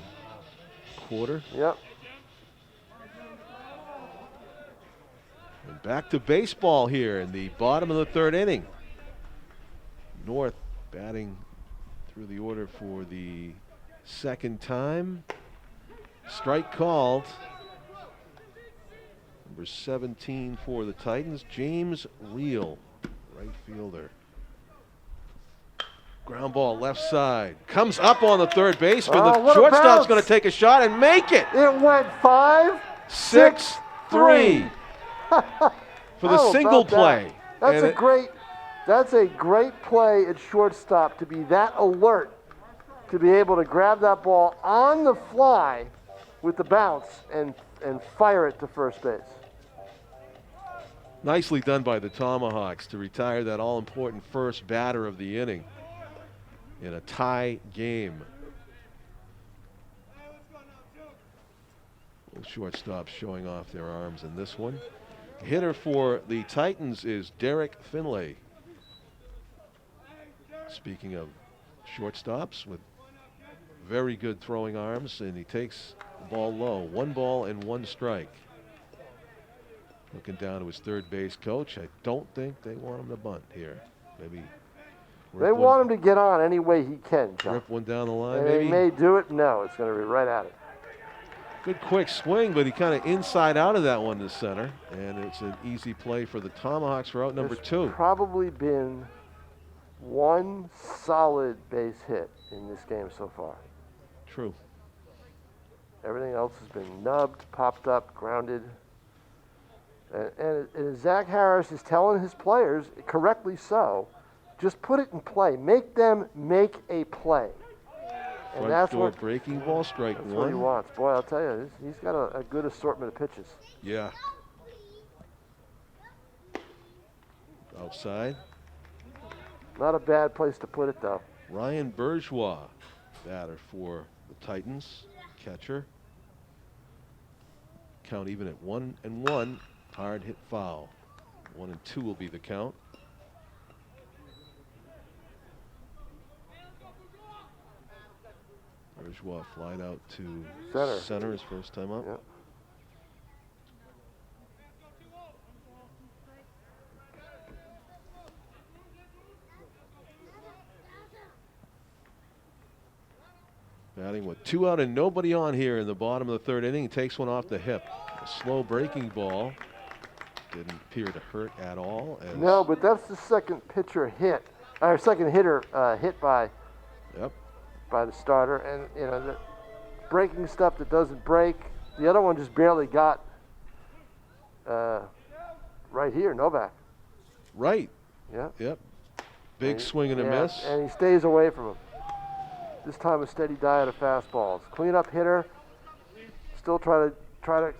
quarter. Yep. And back to baseball here in the bottom of the third inning. North batting through the order for the second time. Strike called. Number 17 for the Titans, James Reel, right fielder. Ground ball left side. Comes up on the third baseman. Oh, The what a shortstop's bounce. going to take a shot and make it. It went 5, 6-3 for the How single about that? play. That's And That's a great play at shortstop, to be that alert, to be able to grab that ball on the fly with the bounce and fire it to first base. Nicely done by the Tomahawks to retire that all-important first batter of the inning in a tie game. Both shortstops showing off their arms in this one. Hitter for the Titans is Derek Finlay. Speaking of shortstops with very good throwing arms, and he takes the ball low. 1 ball and 1 strike. Looking down to his third base coach. I don't think they want him to bunt here. Maybe They want him to get on any way he can, John. rip one down the line. And they Maybe may do it. No, it's going to be right at it. good quick swing, but he kind of inside out of that one to center, and it's an easy play for the Tomahawks for out number There's 2. probably been one solid base hit in this game so far. True. Everything else has been nubbed, popped up, grounded. And Zach Harris is telling his players, correctly so, just put it in play. Make them make a play. And Front that's door what, breaking ball, strike that's 1. what he wants. Boy, I'll tell you, he's got a good assortment of pitches. Yeah. Outside. Not a bad place to put it, though. Ryan Bourgeois, batter for the Titans, catcher. Count even at 1-1. Hard hit foul. 1-2 will be the count. Bourgeois flied out to Center. his first time up. Yep. Batting with 2 out and nobody on here in the bottom of the third inning. He takes one off the hip. A slow breaking ball. Didn't appear to hurt at all. No, but that's the second pitcher hit, or second hitter hit by the starter, and the breaking stuff that doesn't break. The other one just barely got right here, Novak. Right. Yeah. Yep. Big swing and a yeah, miss. And he stays away from him. This time a steady diet of fastballs. Clean up hitter. Still try to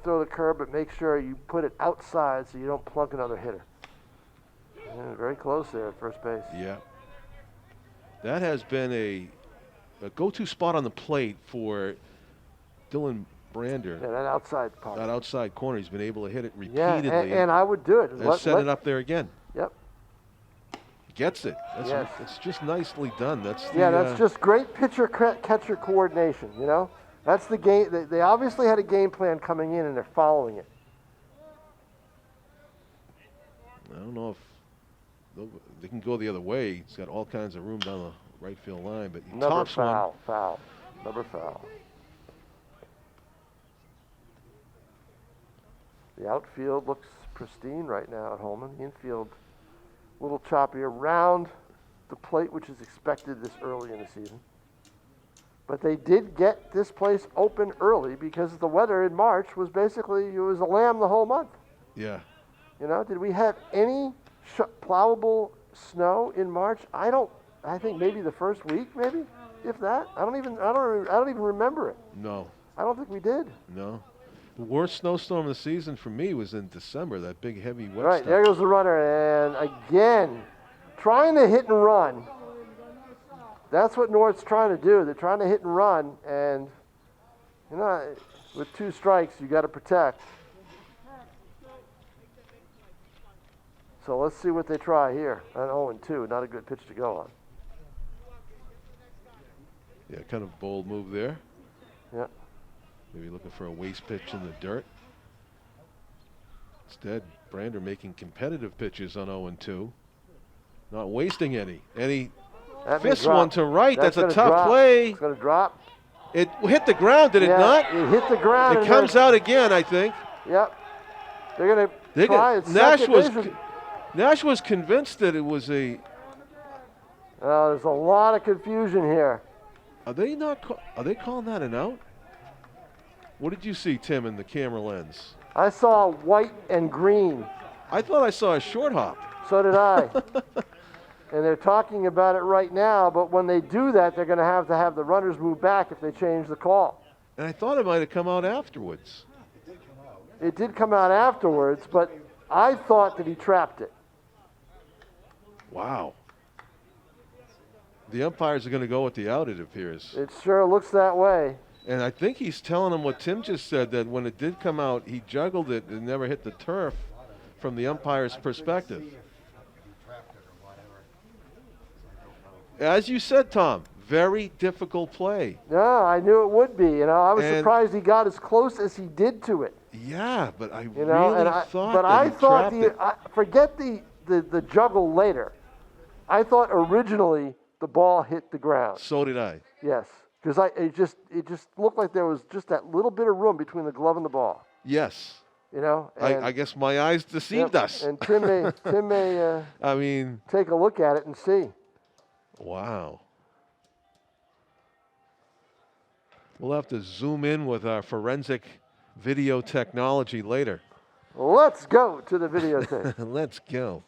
throw the curve, but make sure you put it outside so you don't plunk another hitter. Yeah, very close there at first base. Yeah. That has been a go-to spot on the plate for Dylan Brander. Yeah, that outside part. That outside corner, he's been able to hit it repeatedly. Yeah, and I would do it. Set it up there again. Yep. Gets it. Yes. It's just nicely done. That's just great pitcher-catcher coordination, you know? That's the game. They obviously had a game plan coming in, and they're following it. I don't know if they can go the other way. He's got all kinds of room down the right field line, but he tops one. Foul. Another foul. The outfield looks pristine right now at Holman. The infield a little choppy around the plate, which is expected this early in the season. But they did get this place open early because the weather in March was basically, it was a lamb the whole month. Yeah. You know, did we have any plowable snow in March? I think maybe the first week, maybe, if that. I don't even remember it. No. I don't think we did. No. The worst snowstorm of the season for me was in December, that big heavy wet Right, stuff. there goes the runner, and again, trying to hit and run. That's what North's trying to do. They're trying to hit and run, and, you know, with 2 strikes, you got to protect. So let's see what they try here. An 0-2, not a good pitch to go on. Yeah, kind of bold move there. Yeah. Maybe looking for a waste pitch in the dirt. Instead, Brander making competitive pitches on 0-2. Not wasting any. And he fists one to right. That's a tough play. It's going to drop. It hit the ground, did it not? It hit the ground. It comes out again, I think. Yep. They're going to try it. Nash was convinced that it was a... there's a lot of confusion here. Are they calling that an out? What did you see, Tim, in the camera lens? I saw white and green. I thought I saw a short hop. So did I. And they're talking about it right now, but when they do that, they're going to have the runners move back if they change the call. And I thought it might have come out afterwards. It did come out afterwards, but I thought that he trapped it. Wow. The umpires are going to go with the out, it appears. It sure looks that way. And I think he's telling him what Tim just said, that when it did come out, he juggled it and never hit the turf from the umpire's perspective. As you said, Tom, very difficult play. Yeah, I knew it would be. You know, I was surprised he got as close as he did to it. Yeah, but I forget the juggle later. I thought originally the ball hit the ground. So did I. Yes, because it just looked like there was just that little bit of room between the glove and the ball. Yes. You know, I guess my eyes deceived us. And Tim may I mean, take a look at it and see. Wow. We'll have to zoom in with our forensic video technology later. Let's go to the videotape. Let's go.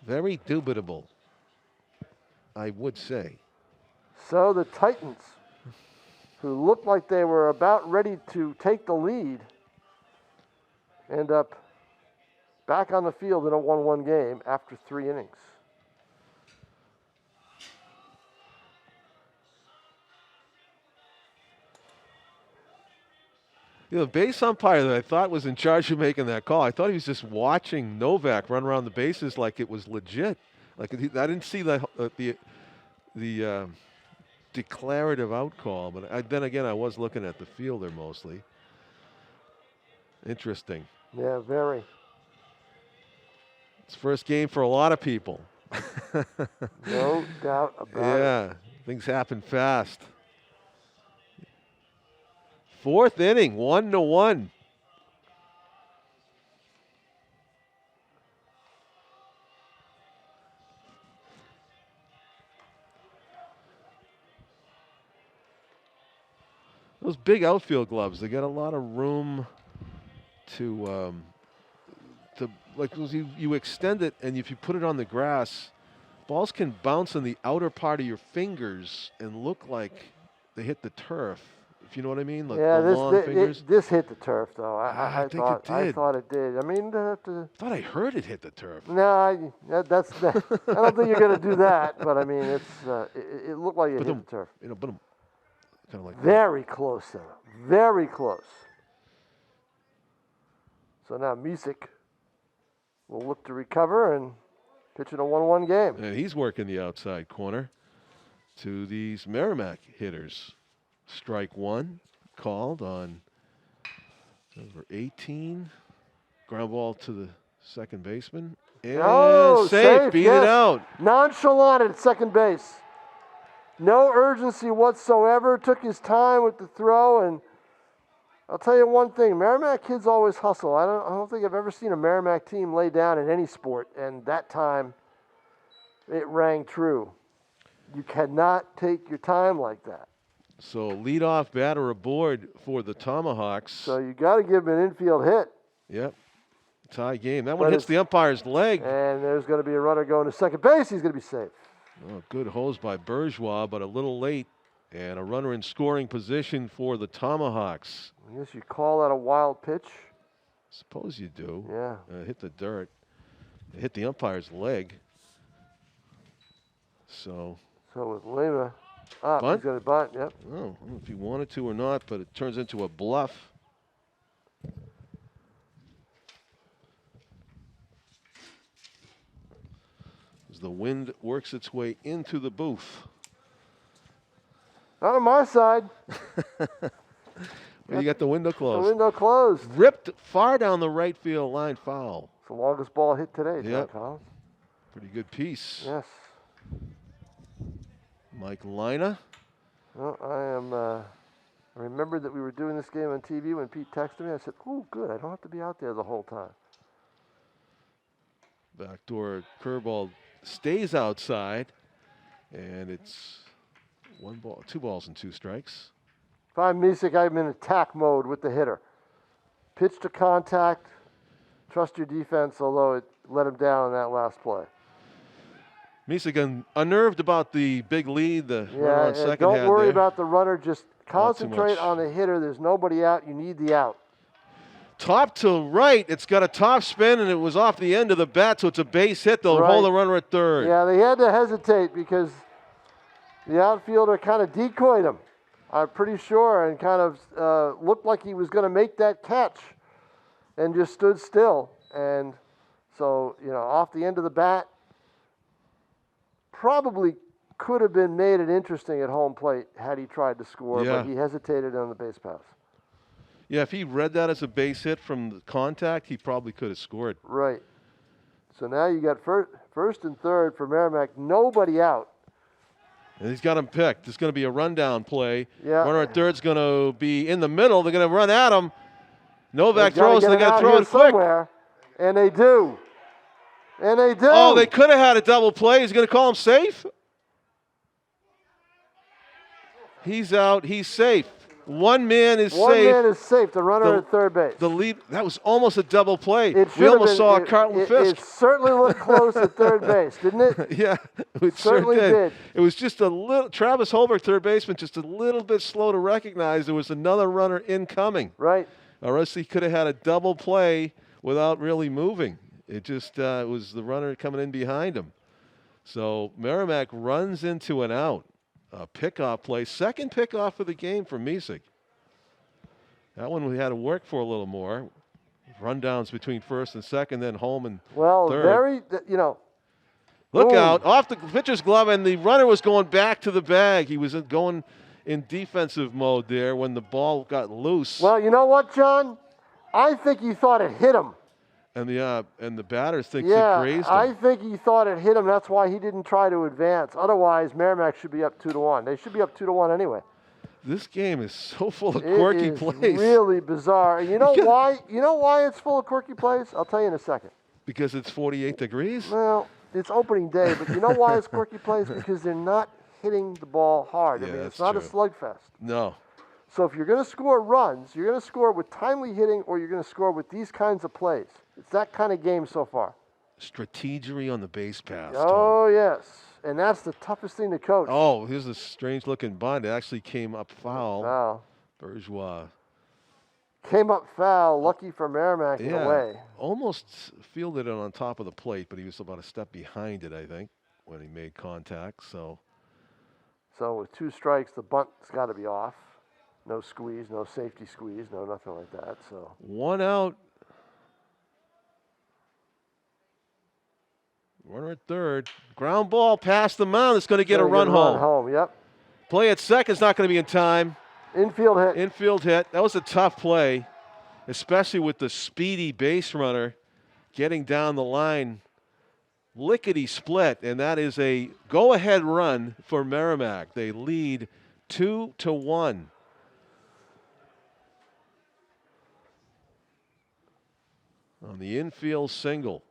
Very dubitable, I would say. So the Titans, who looked like they were about ready to take the lead, end up back on the field in a 1-1 game after 3 innings. You know, the base umpire that I thought was in charge of making that call, I thought he was just watching Novak run around the bases like it was legit. Like I didn't see the declarative out call, but then again, I was looking at the fielder mostly. Interesting. Yeah, very. It's first game for a lot of people. No doubt about it. Yeah, things happen fast. 4th inning, 1-1. Those big outfield gloves, they got a lot of room to like you extend it, and if you put it on the grass, balls can bounce on the outer part of your fingers and look like they hit the turf. If you know what I mean, like yeah, the long fingers. this hit the turf though. I think it did. I thought it did. I mean, I thought I heard it hit the turf. no, I don't think you're going to do that. But I mean, it looked like it hit the turf. You know, but kind of like Very close, though. Very close. So now Misek will look to recover and pitch in a 1-1 game. And he's working the outside corner to these Merrimack hitters. Strike one called on number 18. Ground ball to the second baseman. And safe, beat it out. Nonchalant at second base. No urgency whatsoever. Took his time with the throw, and I'll tell you one thing: Merrimack kids always hustle. I don't think I've ever seen a Merrimack team lay down in any sport, and that time it rang true. You cannot take your time like that. So leadoff batter aboard for the Tomahawks. So you got to give him an infield hit. Yep. Tie game. That one hits the umpire's leg. And there's going to be a runner going to second base. He's going to be safe. Oh, good hose by Bourgeois, but a little late. And a runner in scoring position for the Tomahawks. I guess you call that a wild pitch. Suppose you do. Yeah. Hit the dirt. It hit the umpire's leg. So with Lima up, bunt? he's got a bunt, yep. Oh, I don't know if he wanted to or not, but it turns into a bluff. As the wind works its way into the booth. Not on my side. Well, you got the window closed. The window closed. Ripped far down the right field line, foul. It's the longest ball hit today, John Yep. Collins. Pretty good piece. Yes. Mike Lina. Well, I remembered that we were doing this game on TV when Pete texted me. I said, "Oh, good. I don't have to be out there the whole time." Backdoor curveball stays outside, and it's 2 balls and 2 strikes. If I'm Misek, I'm in attack mode with the hitter. Pitch to contact. Trust your defense, although it let him down on that last play. Michigan unnerved about the big lead the runner on second don't had worry there. about the runner. Just concentrate on the hitter. There's nobody out. You need the out. Top to right. It's got a top spin, and it was off the end of the bat, so it's a base hit. They'll hold the runner at third. Yeah, they had to hesitate because the outfielder kind of decoyed him, I'm pretty sure, and kind of looked like he was going to make that catch and just stood still. And so, off the end of the bat, probably could have been made it interesting at home plate had he tried to score, but he hesitated on the base pass. Yeah, if he read that as a base hit from the contact, he probably could have scored. Right. So now you got first and third for Merrimack, nobody out. And he's got him picked. It's going to be a rundown play. Yeah. Runner at third's going to be in the middle. They're going to run at him. Novak throws, and they got to throw it quick. Somewhere, and they do. And they do. Oh, they could have had a double play. He's going to call him safe. He's out. He's safe. One man is safe. One man is safe. The runner at third base. The lead. That was almost a double play. We almost saw a Carlton Fisk. It certainly looked close at third base, didn't it? Yeah, it certainly did. It was just a little. Travis Holbrook, third baseman, just a little bit slow to recognize there was another runner incoming. Right. Or else he could have had a double play without really moving. It just was the runner coming in behind him. So Merrimack runs into an out. A pickoff play. Second pickoff of the game for Misek. That one we had to work for a little more. Rundowns between first and second, then home and third. Look boom. out. Off the pitcher's glove, and the runner was going back to the bag. He was going in defensive mode there when the ball got loose. Well, you know what, John? I think he thought it hit him. And the batters think it grazed him. I think he thought it hit him. That's why he didn't try to advance. Otherwise, Merrimack should be up 2-1. They should be up 2-1 anyway. This game is so full of quirky plays. It is really bizarre. You know why? You know why it's full of quirky plays? I'll tell you in a second. Because it's 48 degrees? Well, it's opening day, but you know why it's quirky plays? Because they're not hitting the ball hard. Yeah, I mean, that's it's not true. a slugfest. No. So if you're going to score runs, you're going to score with timely hitting, or you're going to score with these kinds of plays. It's that kind of game so far. Strategery on the base pass. Oh, yes. And that's the toughest thing to coach. Oh, here's a strange-looking bunt. It actually came up foul. Foul. Bourgeois. Came up foul. Lucky for Merrimack in a way. Almost fielded it on top of the plate, but he was about a step behind it, I think, when he made contact. So with 2 strikes, the bunt's got to be off. No squeeze, no safety squeeze, no nothing like that. So 1 out. Runner at third. Ground ball past the mound. It's going to get a run home. Run home, yep. Play at second's not going to be in time. Infield hit. Infield hit. That was a tough play, especially with the speedy base runner getting down the line. Lickety split, and that is a go-ahead run for Merrimack. They lead 2-1. On the infield single.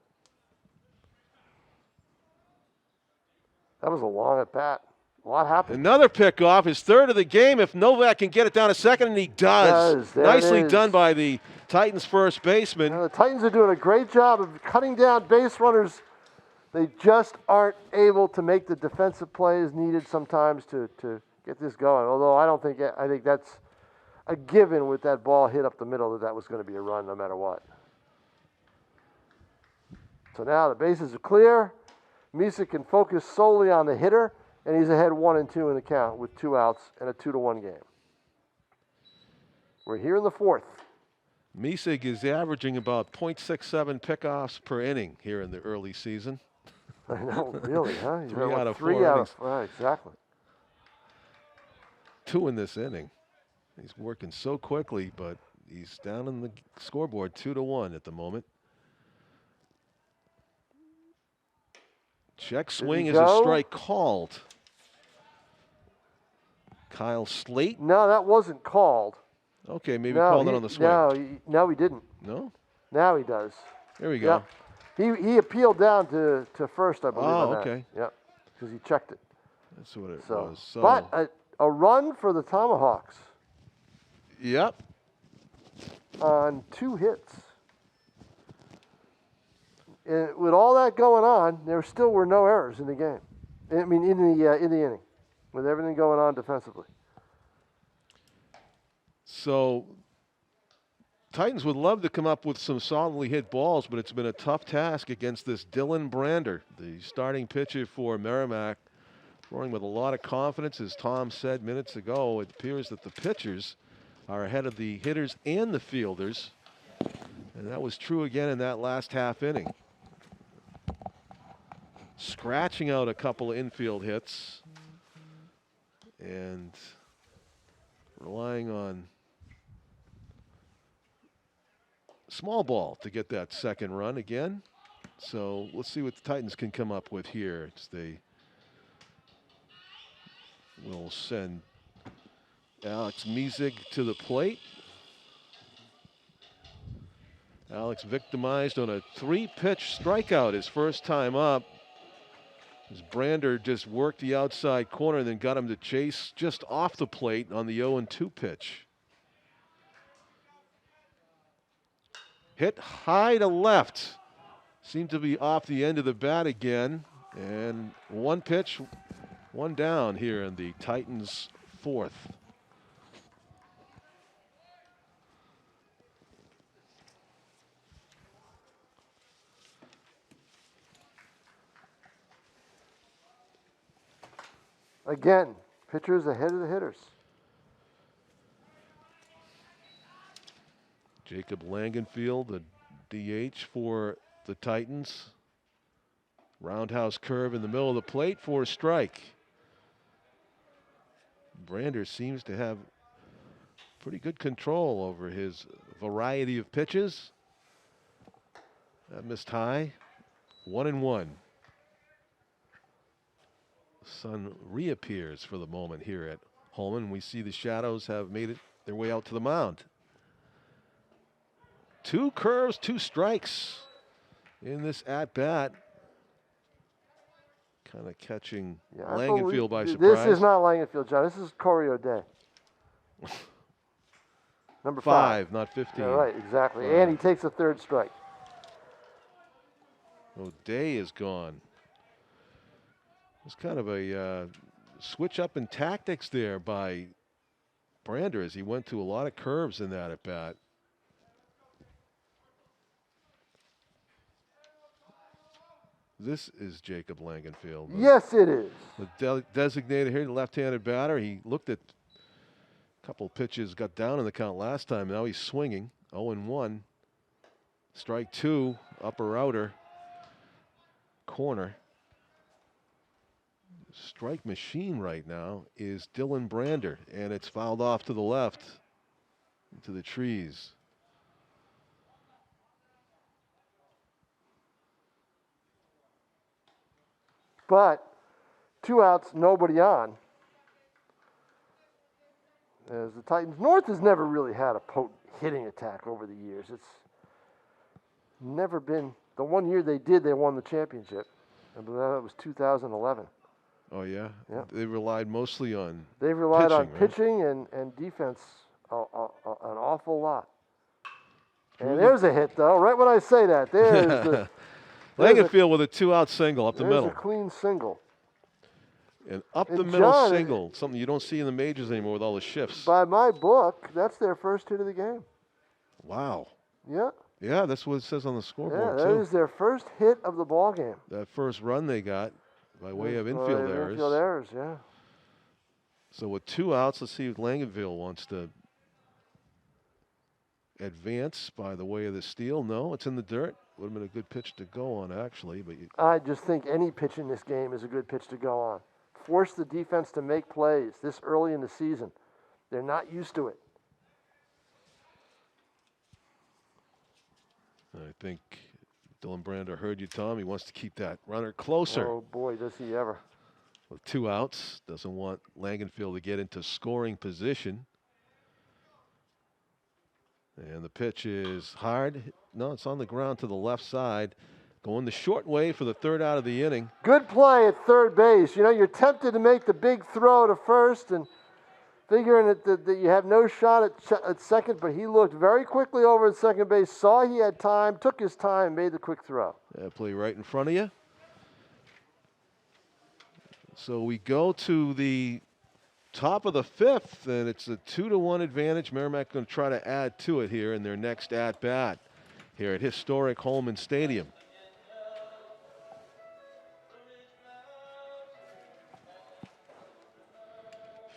That was a long at bat. A lot happened. Another pickoff, his third of the game. If Novak can get it down to second, and he does. Nicely done by the Titans' first baseman. The Titans are doing a great job of cutting down base runners. They just aren't able to make the defensive plays needed sometimes to get this going. Although I think that's a given with that ball hit up the middle that was going to be a run no matter what. So now the bases are clear. Misa can focus solely on the hitter, and he's ahead 1-2 in the count with 2 outs and a 2-1 game. We're here in the 4th. Misig is averaging about .67 pickoffs per inning here in the early season. I know, really, huh? He's 3 out of 4 3 out innings. right, exactly. 2 in this inning. He's working so quickly, but he's down in the scoreboard 2-1 at the moment. Check swing is a strike called. Kyle Slate. No, that wasn't called. Okay, maybe called it on the swing. No, he didn't. No? Now he does. There we go. Yep. He appealed down to first, I believe. Oh, okay. Yep, because he checked it. That's what it was. So, but a run for the Tomahawks. Yep. On 2 hits. And with all that going on, there still were no errors in the game. I mean, in the inning, with everything going on defensively. So, Titans would love to come up with some solidly hit balls, but it's been a tough task against this Dylan Brander, the starting pitcher for Merrimack, throwing with a lot of confidence. As Tom said minutes ago, it appears that the pitchers are ahead of the hitters and the fielders, and that was true again in that last half inning. Scratching out a couple of infield hits and relying on small ball to get that second run again. So let's see what the Titans can come up with here. They will send Alex Misig to the plate. Alex victimized on a 3-pitch strikeout his first time up. As Brander just worked the outside corner and then got him to chase just off the plate on the 0-2 pitch. Hit high to left. Seemed to be off the end of the bat again. And 1 pitch, 1 down here in the Titans' 4th. Again, pitchers ahead of the hitters. Jacob Langenfield, the DH for the Titans. Roundhouse curve in the middle of the plate for a strike. Brander seems to have pretty good control over his variety of pitches. That missed high. 1-1. The sun reappears for the moment here at Holman. We see the Shadows have made their way out to the mound. 2 curves, 2 strikes in this at-bat. Kind of catching Langenfield by surprise. This is not Langenfield, John. This is Corey O'Day. Number 5. not 15. Yeah, right, exactly. 5. And he takes a third strike. O'Day is gone. It's kind of a switch up in tactics there by Brander as he went to a lot of curves in that at bat. This is Jacob Langenfield. Yes, it is. The designated here, the left-handed batter. He looked at a couple of pitches, got down in the count last time. Now he's swinging. 0-1. Strike 2, upper outer corner. Strike machine right now is Dylan Brander, and it's fouled off to the left into the trees. But 2 outs, nobody on. As the Titans, North has never really had a potent hitting attack over the years. It's never been. The one year they did, they won the championship. I believe that was 2011. Oh, yeah? Yeah. They relied mostly on They've relied on pitching, pitching and defense an awful lot. And there's a hit, though. Right when I say that, there's the Langenfield with a 2-out single up the middle. There's a clean single. And up the And middle John, single, something you don't see in the majors anymore with all the shifts. By my book, that's their first hit of the game. Wow. Yeah. Yeah, that's what it says on the Yeah, scoreboard, that too. is their first hit of the ball game. That first run they got by way of infield errors. Infield errors, yeah. So with 2 outs, let's see if Langenfield wants to advance by the way of the steal. No, it's in the dirt. Would have been a good pitch to go on, actually. But I just think any pitch in this game is a good pitch to go on. Force the defense to make plays this early in the season. They're not used to it. I think Dylan Brander heard you, Tom. He wants to keep that runner closer. Oh, boy, does he ever. With 2 outs, doesn't want Langenfield to get into scoring position. And the pitch is hard. No, it's on the ground to the left side. Going the short way for the 3rd out of the inning. Good play at third base. You know, you're tempted to make the big throw to first and figuring that you have no shot at second, but he looked very quickly over at second base, saw he had time, took his time, made the quick throw. Play right in front of you. So we go to the top of the 5th, and it's a 2-1 advantage. Merrimack going to try to add to it here in their next at-bat here at historic Holman Stadium.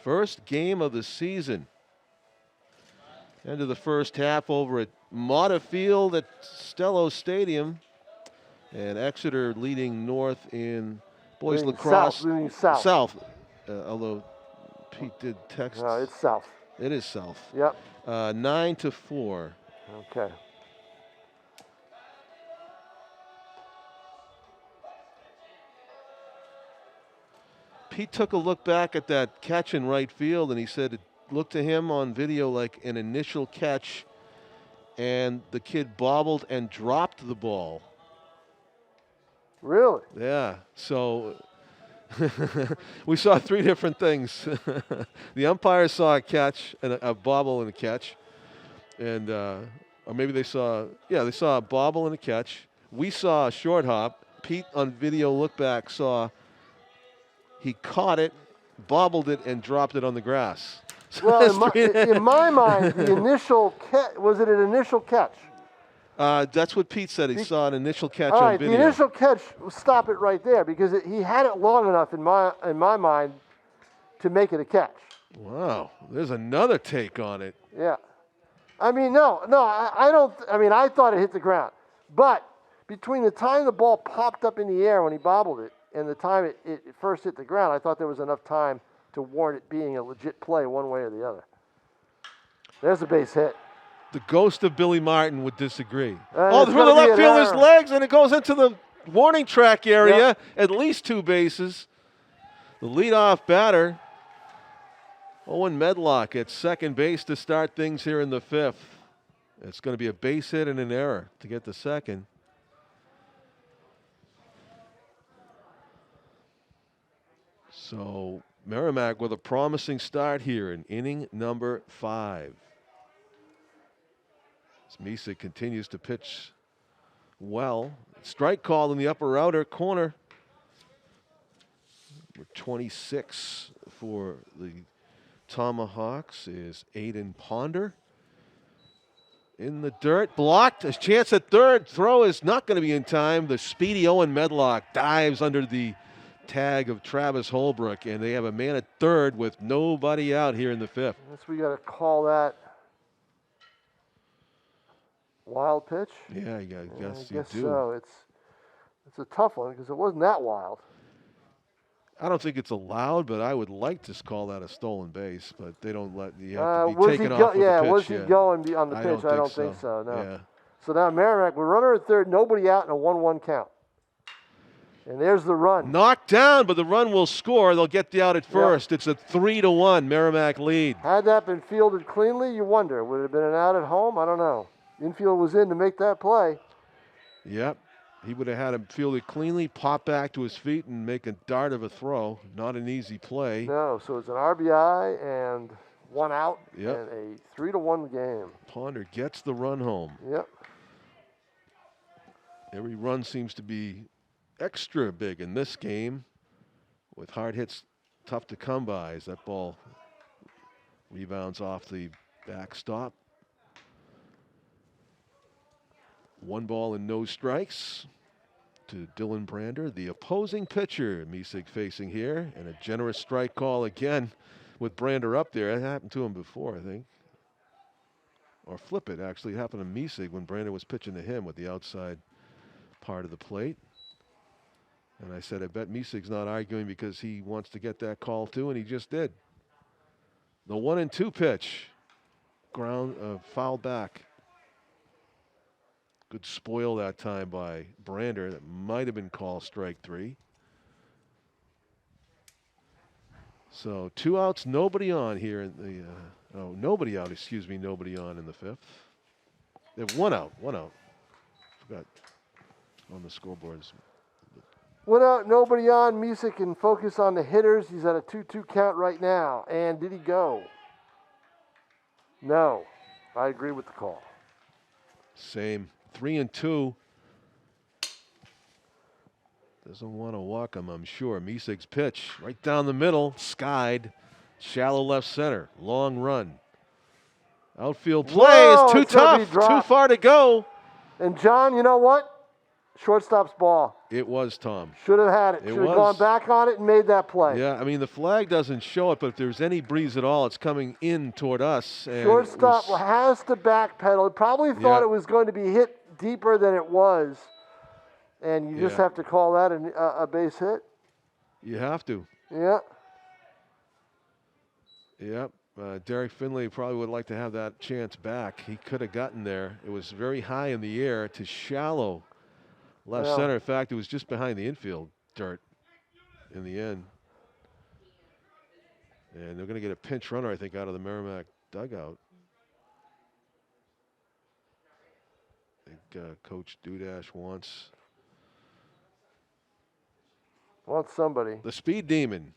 First game of the season. End of the first half over at Mata Field at Stello Stadium. And Exeter leading North in boys Leading lacrosse. South. Although Pete did text. No, it's south. It is south. Yep. 9-4. Okay. Pete took a look back at that catch in right field, and he said it looked to him on video like an initial catch, and the kid bobbled and dropped the ball. Really? Yeah. So we saw 3 different things. The umpires saw a catch, and a bobble and a catch, and or maybe they saw a bobble and a catch. We saw a short hop. Pete on video look back saw he caught it, bobbled it, and dropped it on the grass. So well, in my mind, the initial catch, was it an initial catch? That's what Pete said. He saw an initial catch All on right, video. the initial catch, stop it right there, because he had it long enough in my mind to make it a catch. Wow, there's another take on it. Yeah. I mean, I don't. I mean, I thought it hit the ground. But between the time the ball popped up in the air when he bobbled it and the time it first hit the ground, I thought there was enough time to warrant it being a legit play one way or the other. There's a base hit. The ghost of Billy Martin would disagree. It's Through the gonna be left an fielder's error. legs, and it goes into the warning track area. Yep. At least 2 bases. The leadoff batter, Owen Medlock, at second base to start things here in the 5th. It's going to be a base hit and an error to get the second. So Merrimack with a promising start here in inning number 5. Misek continues to pitch well. Strike called in the upper outer corner. Number 26 for the Tomahawks is Aiden Ponder. In the dirt, blocked. A chance at third. Throw is not going to be in time. The speedy Owen Medlock dives under the tag of Travis Holbrook, and they have a man at third with nobody out here in the fifth. I guess we got to call that wild pitch. Yeah, I guess you do. So. It's a tough one because it wasn't that wild. I don't think it's allowed, but I would like to call that a stolen base, but they don't let you have to be taken off with the pitch. Was he going on the pitch? I don't think so. No. Yeah. So now Merrimack, we're runner at third, nobody out, in a 1-1 count. And there's the run. Knocked down, but the run will score. They'll get the out at first. Yep. It's a 3-1 Merrimack lead. Had that been fielded cleanly, you wonder, would it have been an out at home? I don't know. Infield was in to make that play. Yep. He would have had him fielded cleanly, pop back to his feet, and make a dart of a throw. Not an easy play. No, so it's an RBI and one out, yep. And a 3-1 game. Ponder gets the run home. Yep. Every run seems to be extra big in this game, with hard hits tough to come by as that ball rebounds off the backstop. 1 ball and no strikes to Dylan Brander, the opposing pitcher. Misek facing here, and a generous strike call again with Brander up there. That happened to him before, I think. Or flip it, actually. It happened to Misek when Brander was pitching to him with the outside part of the plate. And I said, I bet Misek's not arguing because he wants to get that call too, and he just did. The 1-2 pitch. Ground foul back. Good spoil that time by Brander. That might have been called strike 3. So 2 outs, nobody on here in the nobody out, nobody on in the 5th. They have 1 out. Forgot on the scoreboards. 1 out, nobody on. Misek can focus on the hitters. He's at a 2-2 count right now. And did he go? No. I agree with the call. Same. 3-2. Doesn't want to walk him, I'm sure. Misek's pitch right down the middle, skied, shallow left center, long run. Outfield play is too tough, too far to go. And John, you know what? Shortstop's ball. It was, Tom. Should have had it. Should have gone back on it and made that play. Yeah, I mean, the flag doesn't show it, but if there's any breeze at all, it's coming in toward us. And shortstop has to backpedal. It probably thought it was going to be hit deeper than it was. And you just have to call that a base hit. You have to. Yeah. Yep. Derek Finley probably would like to have that chance back. He could have gotten there. It was very high in the air to shallow left center. In fact, it was just behind the infield dirt in the end. And they're going to get a pinch runner, I think, out of the Merrimack dugout. I think Coach Dudash wants somebody. The speed demon.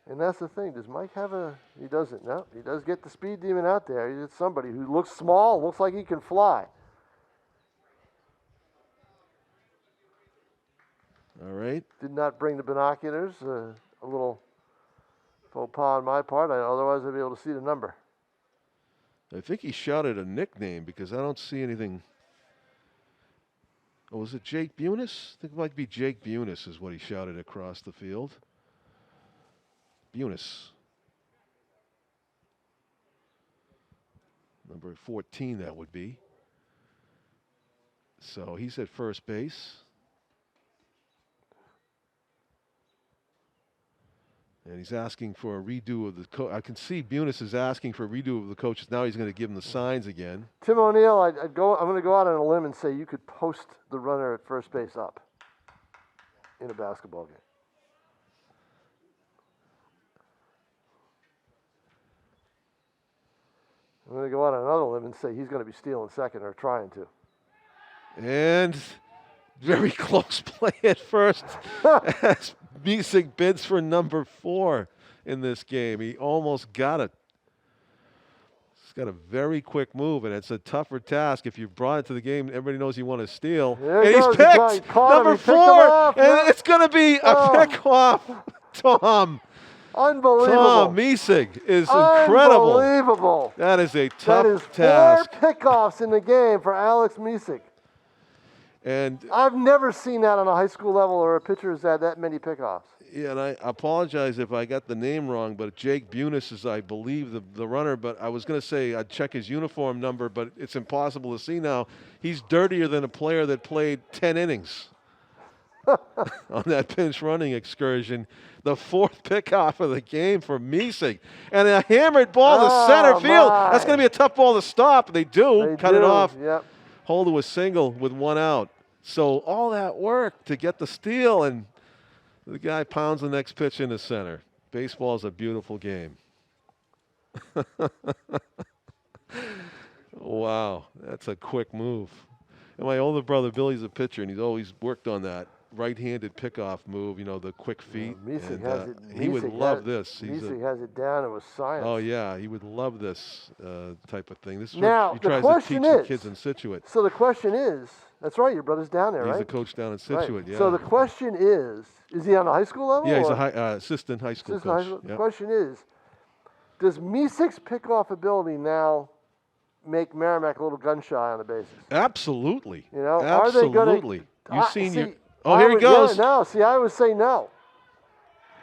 And that's the thing. Does Mike have a... He doesn't. No, he does get the speed demon out there. He's somebody who looks small, looks like he can fly. All right. Did not bring the binoculars. A little faux pas on my part. Otherwise, I'd be able to see the number. I think he shouted a nickname because I don't see anything. Oh, was it Jake Bunis? I think it might be Jake Bunis is what he shouted across the field. Bunis. Number 14, that would be. So he's at first base. And he's asking for a redo of the coach. I can see Bunis is asking for a redo of the coaches. Now he's going to give him the signs again. Tim O'Neill, I'm going to go out on a limb and say you could post the runner at first base up in a basketball game. I'm going to go out on another limb and say he's going to be stealing second or trying to. And very close play at first as Misek bids for number 4 in this game. He almost got it. got a very quick move, and it's a tougher task if you brought it to the game. Everybody knows you want to steal. There And goes he's the guy. picked. Caught him. Number He picked him 4. off, And man. it's going to be a pick off. Tom. Unbelievable. Tom Miesig is incredible. Unbelievable. That is a That tough is task. 4 pickoffs in the game for Alex Miesig. And I've never seen that on a high school level or a pitcher has had that many pickoffs. yeah, and I apologize if I got the name wrong, but Jake Bunis is, I believe, the runner. But I was going to say I'd check his uniform number, but it's impossible to see now. He's dirtier than a player that played 10 innings on that pinch running excursion. The 4th pickoff of the game for Miesig. And a hammered ball to center field. That's going to be a tough ball to stop. They do. Cut it off. Yep. Hold to a single with 1 out. So all that work to get the steal, and the guy pounds the next pitch in the center. Baseball is a beautiful game. Wow, that's a quick move. And my older brother Billy's a pitcher, and he's always worked on that right-handed pickoff move, you know, the quick feet. Miesig And, has it. he would love this. Miesig has it down. It was science. Oh, yeah, he would love this type of thing. This is Now, what he tries to teach the kids in Scituate. So the question is, that's right, your brother's down there, He's right? the coach down in Scituate, Right. yeah. So the question is he on the high school level? Yeah, he's or? a assistant high school Assistant high coach. school. The Yep. question is, does Miesig's pickoff ability now make Merrimack a little gun shy on the bases? Absolutely. You know, absolutely. You've seen see, your. Oh, here he goes. Yeah, no, see, I would say no.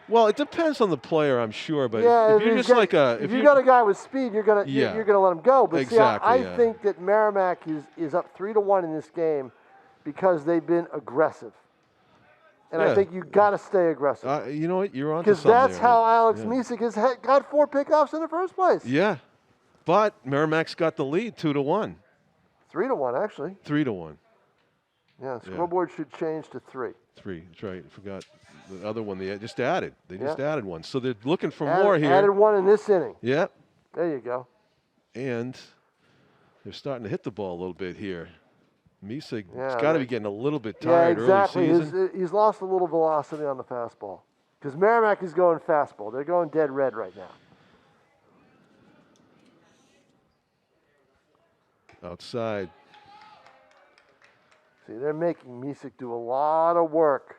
Well, it depends on the player, I'm sure, but Yeah, if you're just like a, if you got a guy with speed, you're gonna Yeah. you're gonna let him go. But Exactly, see, I think that Merrimack is up 3-1 in this game because they've been aggressive, and I Yeah. think you got to stay aggressive. you know what, you're on to Because something that's there. how Alex Yeah. Miesig has got 4 pickoffs in the first place. Yeah, but Merrimack's got the lead 2-1, 3-1 actually. 3-1, Yeah, the scoreboard should change to 3. 3. That's right. I forgot the other one. They just added. They just Yeah. added one, so they're looking for more here. Added 1 in this inning. Yeah, There you go. and they're starting to hit the ball a little bit here. Miesig has Yeah, got to right. be getting a little bit Yeah, tired exactly. early season. He's lost a little velocity on the fastball. Because Merrimack is going fastball. They're going dead red right now. Outside. See, they're making Miesig do a lot of work.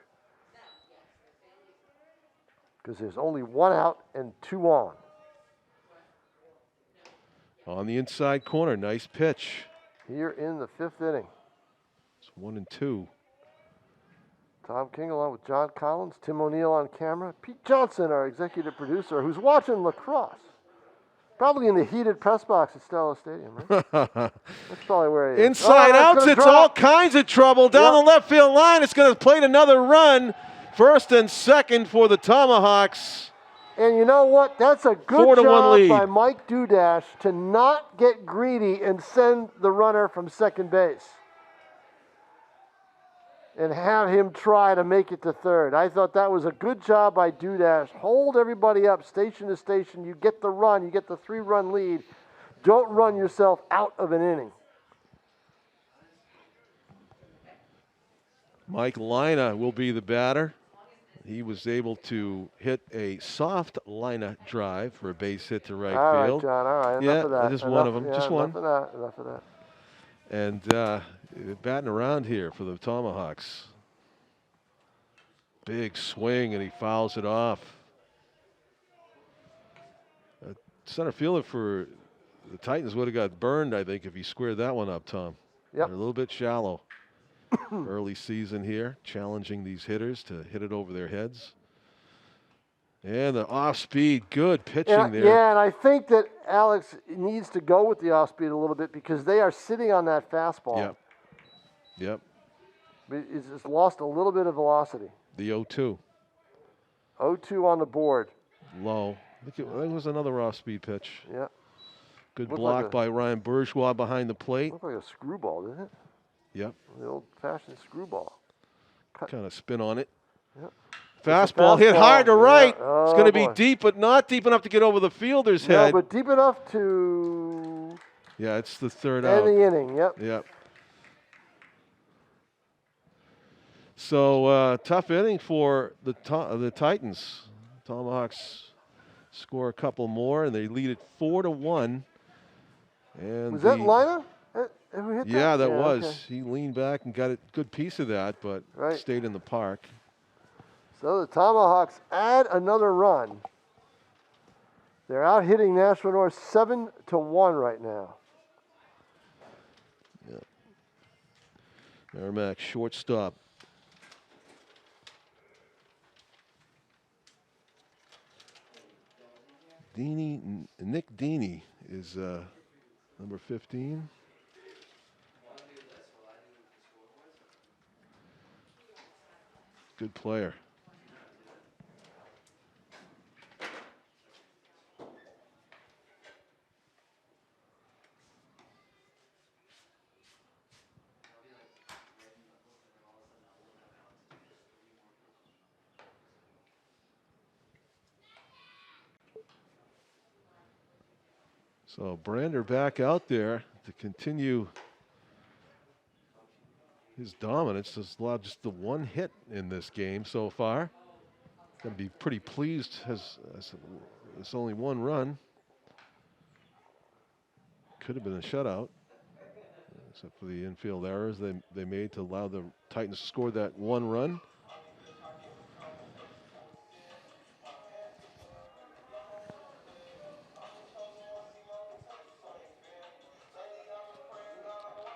Because there's only 1 out and 2 on. On the inside corner, nice pitch. Here in the 5th inning. It's 1-2. Tom King along with John Collins, Tim O'Neill on camera, Pete Johnson, our executive producer, who's watching lacrosse. Probably in the heated press box at Stella Stadium, right? That's probably where he is. Inside outs, it's all kinds of trouble. Down the left field line, it's going to plate another run. First and second for the Tomahawks. And you know what? That's a good 4-1 job lead by Mike Dudash to not get greedy and send the runner from second base. And have him try to make it to third. I thought that was a good job by Dudash. Hold everybody up, station to station. You get the run. You get the 3-run lead. Don't run yourself out of an inning. Mike Lina will be the batter. He was able to hit a soft Lina drive for a base hit to right All field. right, John. All right. Yeah, Enough of that. just enough, one of them. Yeah, Just enough one. Of that. Enough of that. And batting around here for the Tomahawks. Big swing, and he fouls it off. Center fielder for the Titans would have got burned, I think, if he squared that one up, Tom. Yep. They're a little bit shallow. Early season here, challenging these hitters to hit it over their heads. And the off-speed, good pitching there. Yeah, and I think that Alex needs to go with the off-speed a little bit because they are sitting on that fastball. Yep. Yep. It's lost a little bit of velocity. The 0-2. 0-2 on the board. Low. That was another off-speed pitch. Yeah. Good Looked block like by Ryan Bourgeois behind the plate. Looked like a screwball, didn't it? Yep. The old-fashioned screwball. Kind of spin on it. Yep. Fastball hit hard to right. Yeah. It's going to be boy. deep, but not deep enough to get over the fielder's No, head. but deep enough to Yeah, it's the third end out. the inning. Yep. Yep. So tough inning for the Titans. Tomahawks score a couple more, and they lead it 4-1 And Was that Lina? Who hit that? Yeah, that was. Okay. He leaned back and got a good piece of that, but stayed in the park. So the Tomahawks add another run. They're out hitting Nashua North 7-1 right now. Yeah. Merrimack shortstop. Nick Deeney is number 15. Good player. So Brander back out there to continue his dominance. Has allowed just the one hit in this game so far. Going to be pretty pleased as it's only one run. Could have been a shutout, except for the infield errors they made to allow the Titans to score that one run.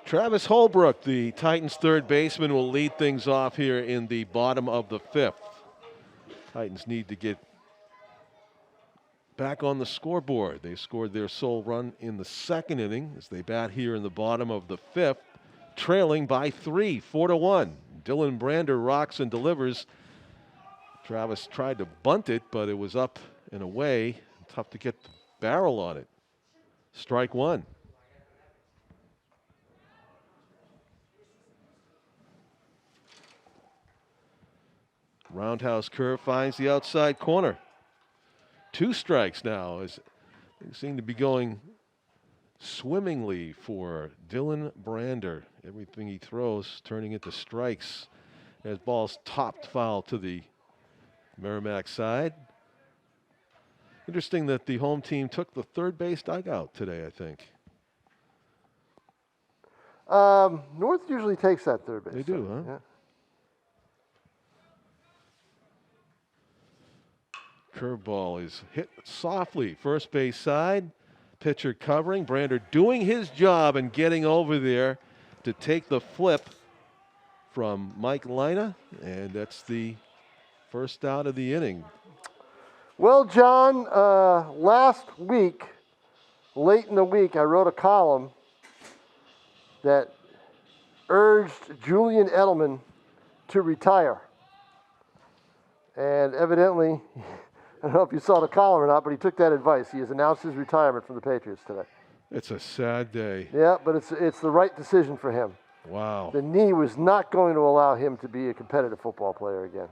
Travis Holbrook, the Titans' third baseman, will lead things off here in the bottom of the fifth. Titans need to get back on the scoreboard. They scored their sole run in the second inning as they bat here in the bottom of the fifth, trailing by 3, 4-1. Dylan Brander rocks and delivers. Travis tried to bunt it, but it was up and away. Tough to get the barrel on it. Strike one. Roundhouse curve finds the outside corner. 2 strikes now as they seem to be going swimmingly for Dylan Brander. Everything he throws turning into strikes as ball's topped foul to the Merrimack side. Interesting that the home team took the third base dugout today, I think. North usually takes that third base. They do, huh? Yeah. Curveball is hit softly. First base side. Pitcher covering. Brander doing his job and getting over there to take the flip from Mike Lina. And that's the first out of the inning. Well, John, last week, late in the week, I wrote a column that urged Julian Edelman to retire. And evidently, I don't know if you saw the column or not, but he took that advice. He has announced his retirement from the Patriots today. It's a sad day. Yeah, but it's the right decision for him. Wow. The knee was not going to allow him to be a competitive football player again.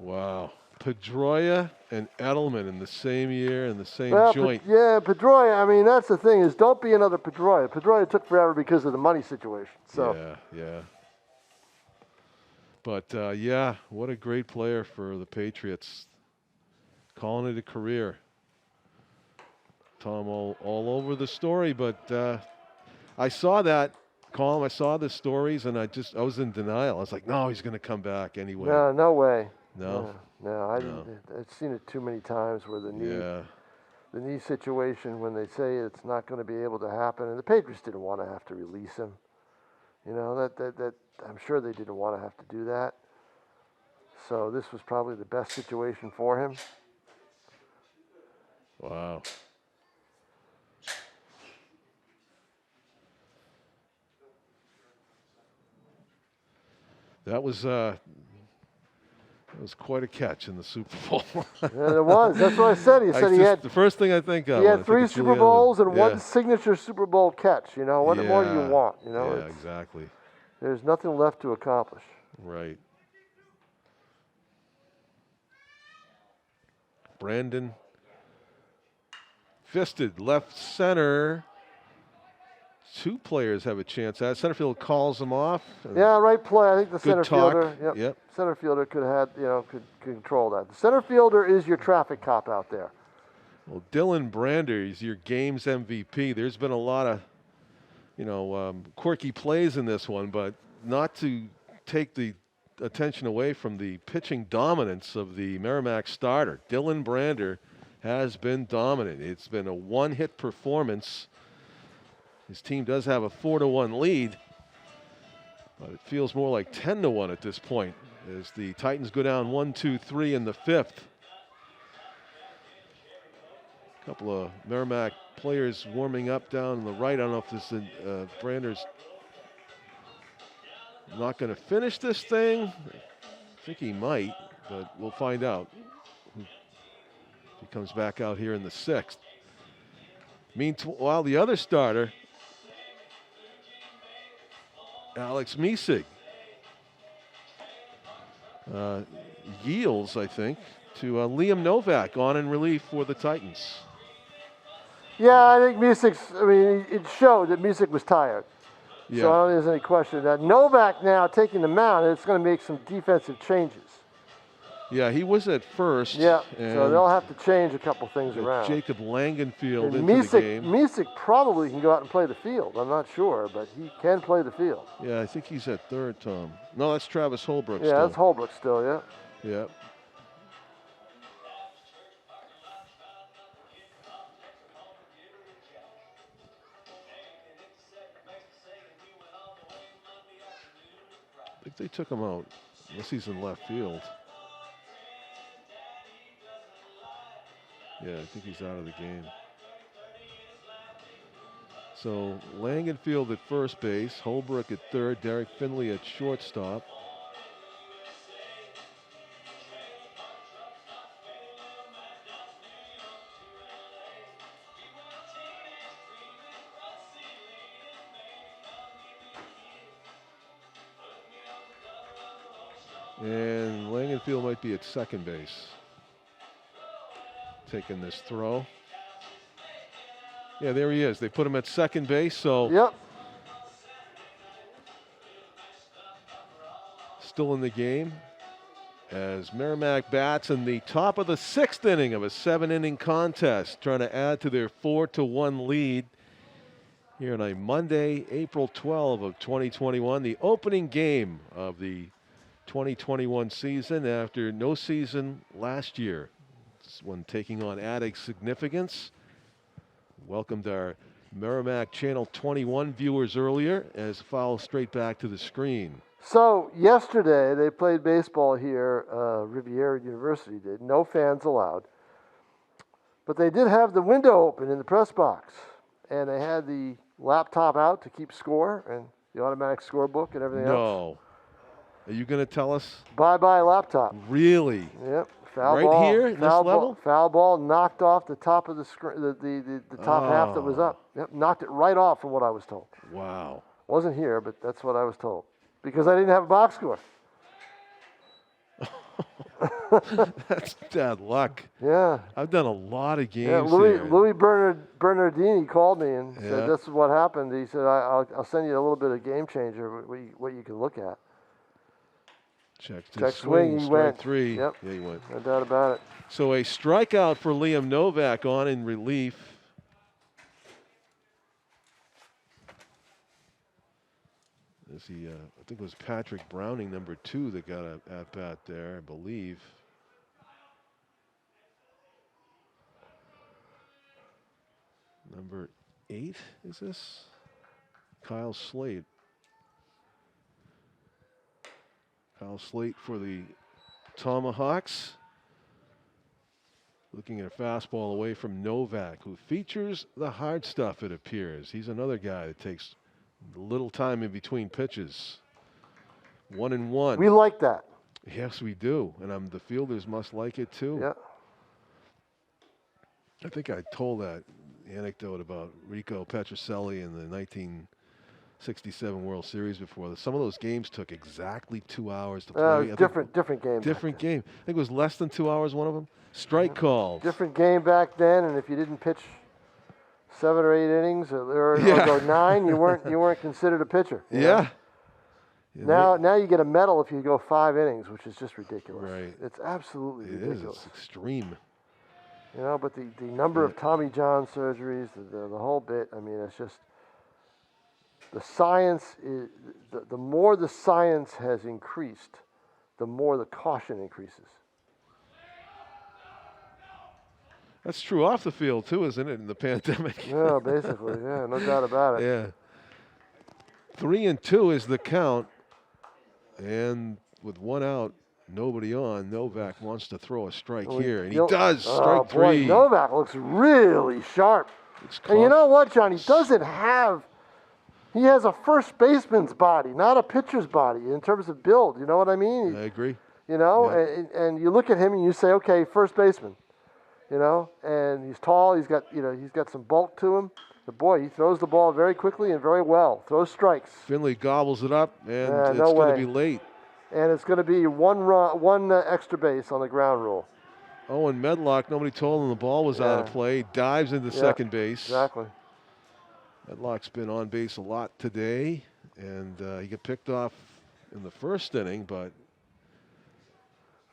Wow. Pedroia and Edelman in the same year in the same joint. Pedroia, I mean, that's the thing is don't be another Pedroia. Pedroia took forever because of the money situation. So. Yeah. But, yeah, what a great player for the Patriots. Calling it a career. Tom all over the story, but I saw that column. I saw the stories, and I was in denial. I was like, no, he's going to come back anyway. No way. No. I've seen it too many times where the knee situation, when they say it's not going to be able to happen, and the Patriots didn't want to have to release him. You know, that I'm sure they didn't want to have to do that. So this was probably the best situation for him. Wow. That was quite a catch in the Super Bowl. Yeah, it was. That's what I said. He said he had the first thing I think of. He had 3 Super Bowls and 1 signature Super Bowl catch. You know, what more do you want? You know, yeah, exactly. There's nothing left to accomplish. Right. Brandon fisted left center. 2 players have a chance. That center field calls them off. Yeah, right play. I think the center talk. fielder. Yep. Center fielder could control that. The center fielder is your traffic cop out there. Well, Dylan Brander is your game's MVP. There's been a lot of quirky plays in this one, but not to take the attention away from the pitching dominance of the Merrimack starter. Dylan Brander has been dominant. It's been a one-hit performance. His team does have a 4-1 lead, but it feels more like 10-1 at this point as the Titans go down 1-2-3 in the fifth. A couple of Merrimack players warming up down on the right. I don't know if this is Brander's not going to finish this thing. I think he might, but we'll find out. He comes back out here in the sixth. Meanwhile, the other starter, Alex Misig, yields, I think, to Liam Novak on in relief for the Titans. Yeah, I think it showed that Misig was tired. Yeah. So I don't think there's any question of that. Novak now taking the mound, it's going to make some defensive changes. Yeah, he was at first. Yeah, so they'll have to change a couple things around. Jacob Langenfield and into the game. Misig probably can go out and play the field. I'm not sure, but he can play the field. Yeah, I think he's at third, Tom. No, that's Travis Holbrook still. Yeah, that's Holbrook still, yeah. Yeah. I think they took him out, unless he's in left field. Yeah, I think he's out of the game. So Langenfield at first base, Holbrook at third, Derek Finley at shortstop. And Langenfield might be at second base. Taking this throw. Yeah, there he is. They put him at second base, so. Yep. Still in the game as Merrimack bats in the top of the sixth inning of a 7-inning contest, trying to add to their 4-1 lead here on a Monday, April 12 of 2021, the opening game of the 2021 season after no season last year. This one taking on added significance. Welcomed our Merrimack Channel 21 viewers earlier as foul straight back to the screen. So yesterday they played baseball here, Riviera University did, no fans allowed. But they did have the window open in the press box, and they had the laptop out to keep score and the automatic scorebook and everything else. No. Are you going to tell us? Bye-bye laptop. Really? Yep. Foul right ball, here, this level? Foul ball knocked off the top of the screen, the top half that was up. Yep, knocked it right off from what I was told. Wow. Wasn't here, but that's what I was told. Because I didn't have a box score. That's bad luck. Yeah. I've done a lot of games. Yeah, Louis Bernardini called me and said, "This is what happened." He said, "I'll send you a little bit of game changer, what you can look at." Check swing, he went. Three. Yep. Yeah, he went. No doubt about it. So a strikeout for Liam Novak on in relief. I think it was Patrick Browning, number 2, that got a at-bat there, I believe. Number 8, is this? Kyle Slate. Kyle Slate for the Tomahawks. Looking at a fastball away from Novak, who features the hard stuff, it appears. He's another guy that takes little time in between pitches. 1-1. We like that. Yes, we do. And the fielders must like it too. Yeah. I think I told that anecdote about Rico Petrocelli in the 1967 World Series before. Some of those games took exactly 2 hours to play. Different game. Different game. I think it was less than 2 hours, one of them. Strike calls. Different game back then, and if you didn't pitch 7 or 8 innings or go 9, you weren't considered a pitcher. Yeah. Now you get a medal if you go 5 innings, which is just ridiculous. Right. It's absolutely ridiculous. It's extreme. But the number of Tommy John surgeries, the whole bit, I mean, it's just. The science is, the more the science has increased, the more the caution increases. That's true off the field too, isn't it, in the pandemic? Yeah, basically, yeah, no doubt about it. Yeah. 3-2 is the count. And with one out, nobody on, Novak wants to throw a strike here, and he does. Strike three. Boy, Novak looks really sharp. And you know what, John? He has a first baseman's body, not a pitcher's body in terms of build. You know what I mean? I agree. You know, yeah. and you look at him and you say, okay, first baseman. You know, and he's tall. He's got some bulk to him. But boy, he throws the ball very quickly and very well. Throws strikes. Finley gobbles it up, and it's going to be late. And it's going to be one extra base on the ground rule. Owen Medlock, nobody told him the ball was out of play. Dives into second base. Exactly. Medlock's been on base a lot today, and he got picked off in the first inning, but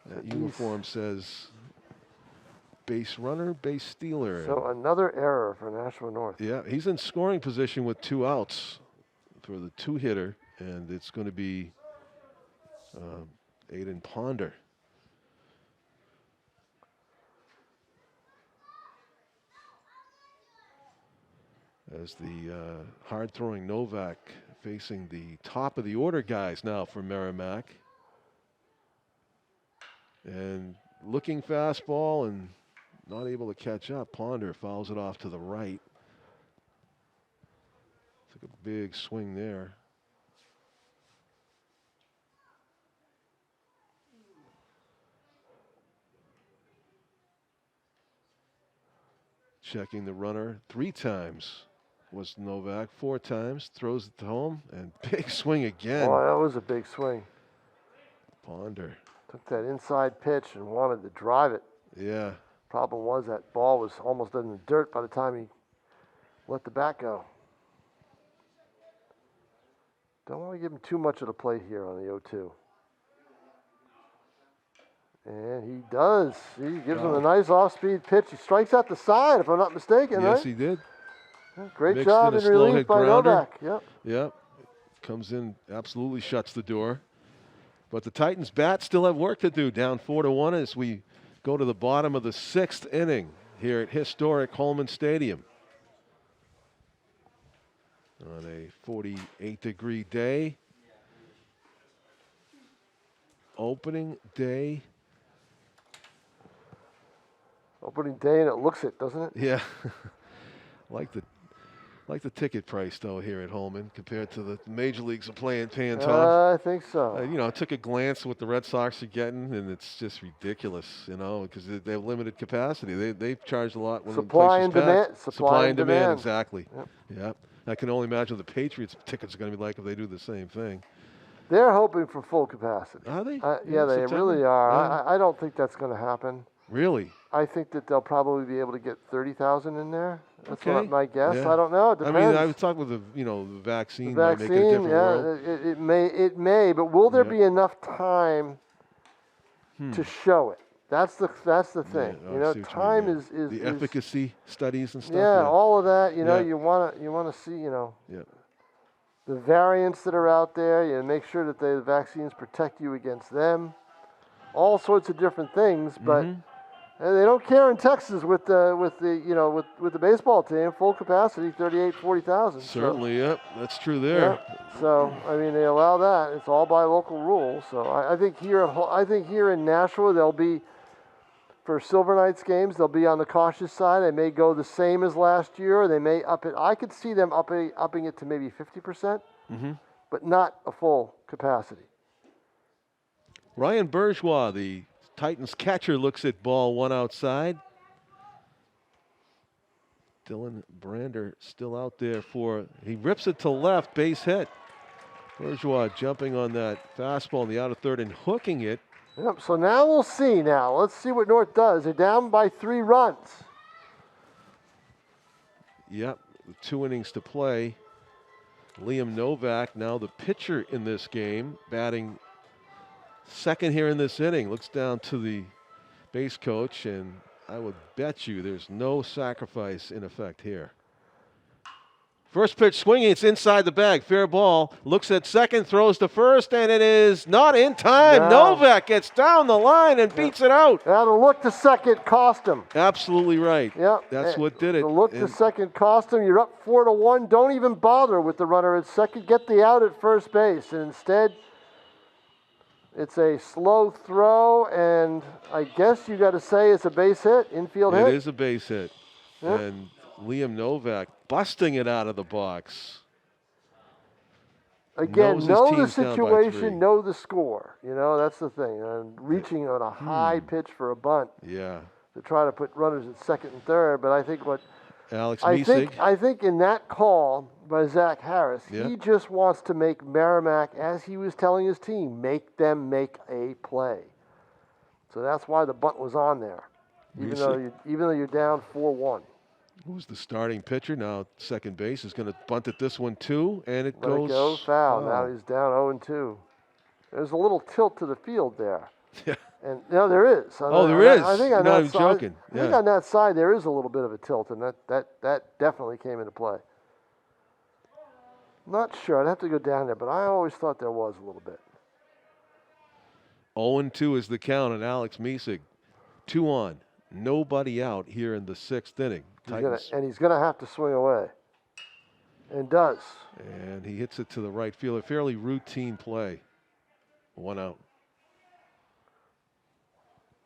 that uniform says base runner, base stealer. So another error for Nashua North. Yeah, he's in scoring position with 2 outs for the 2-hitter, and it's going to be Aiden Ponder. As the hard-throwing Novak facing the top of the order guys now for Merrimack. And looking fastball and not able to catch up. Ponder fouls it off to the right. Took a big swing there. Checking the runner 3 times was Novak. 4 times. Throws it home and big swing again. Oh, that was a big swing. Ponder. Took that inside pitch and wanted to drive it. Yeah. Problem was that ball was almost in the dirt by the time he let the bat go. Don't want to give him too much of the plate here on the 0-2. And he does. He gives him a nice off-speed pitch. He strikes out the side, if I'm not mistaken, right? Yes, he did. Great Mixed job in relief by Novak. Yep. Yep. Comes in, absolutely shuts the door. But the Titans bats still have work to do, down 4-1 as we go to the bottom of the 6th inning here at historic Holman Stadium. On a 48-degree day. Opening day. Opening day, and it looks it, doesn't it? Yeah. Like the ticket price, though, here at Holman compared to the major leagues are paying, Tom. I think so. You know, I took a glance at what the Red Sox are getting, and it's just ridiculous, you know, because they have limited capacity. They've charged a lot when supply and demand. Supply and demand, exactly. Yep. I can only imagine what the Patriots tickets are going to be like if they do the same thing. They're hoping for full capacity. Are they? Yeah, they really are. Yeah. I don't think that's going to happen. Really? I think that they'll probably be able to get 30,000 in there. That's my guess. Yeah. I don't know. It depends. I mean, I was talking with the vaccine. The vaccine, might make a different world. It may, but will there be enough time to show it? That's the thing. Yeah, you know, time is the efficacy studies and stuff. Yeah, all of that. You know, you want to see. You know, the variants that are out there. You know, make sure that the vaccines protect you against them. All sorts of different things, but. And they don't care in Texas with the baseball team, full capacity, 40,000. Certainly, yep, that's true there. Yeah. So I mean, they allow that. It's all by local rules. So I think here in Nashua they'll be for Silver Knights games. They'll be on the cautious side. They may go the same as last year. Or they may up it. I could see them upping it to maybe 50%, but not a full capacity. Ryan Bourgeois, the Titans catcher, looks at ball 1 outside. Dylan Brander still out there he rips it to left, base hit. Bourgeois jumping on that fastball in the outer third and hooking it. Yep, so now we'll see now. Let's see what North does. They're down by 3 runs. Yep, 2 innings to play. Liam Novak, now the pitcher in this game, batting second here in this inning. Looks down to the base coach, and I would bet you there's no sacrifice in effect here. First pitch swinging, it's inside the bag. Fair ball. Looks at second, throws to first, and it is not in time. No. Novak gets down the line and beats it out. Now the look to second cost him. Absolutely right. Yep. That's what did it. The look to second cost him. You're up 4-1. Don't even bother with the runner at second. Get the out at first base. And instead, it's a slow throw, and I guess you got to say it's a base hit, infield hit. It is a base hit. Yep. And Liam Novak busting it out of the box. Again, Knows his know the team's down by 3. situation, know the score. You know, that's the thing. And reaching on a high pitch for a bunt Yeah. to try to put runners at second and third. But I think what Alex I Miesig. think in that call by Zach Harris, Yeah. he just wants to make Merrimack, as he was telling his team, make them make a play. So that's why the bunt was on there, even though you're down 4-1. Who's the starting pitcher now? Second base is going to bunt at this one too, and it Let goes it go foul. foul. Now he's down 0-2. There's a little tilt to the field there. Yeah. And no, there is. There is. I think You're on not that even side, joking. I think Yeah. on that side there is a little bit of a tilt, and that definitely came into play. Not sure. I'd have to go down there, but I always thought there was a little bit. 0-2 is the count on Alex Miesig. 2 on. Nobody out here in the 6th inning. He's gonna have to swing away, and does. And he hits it to the right field. A fairly routine play. 1 out.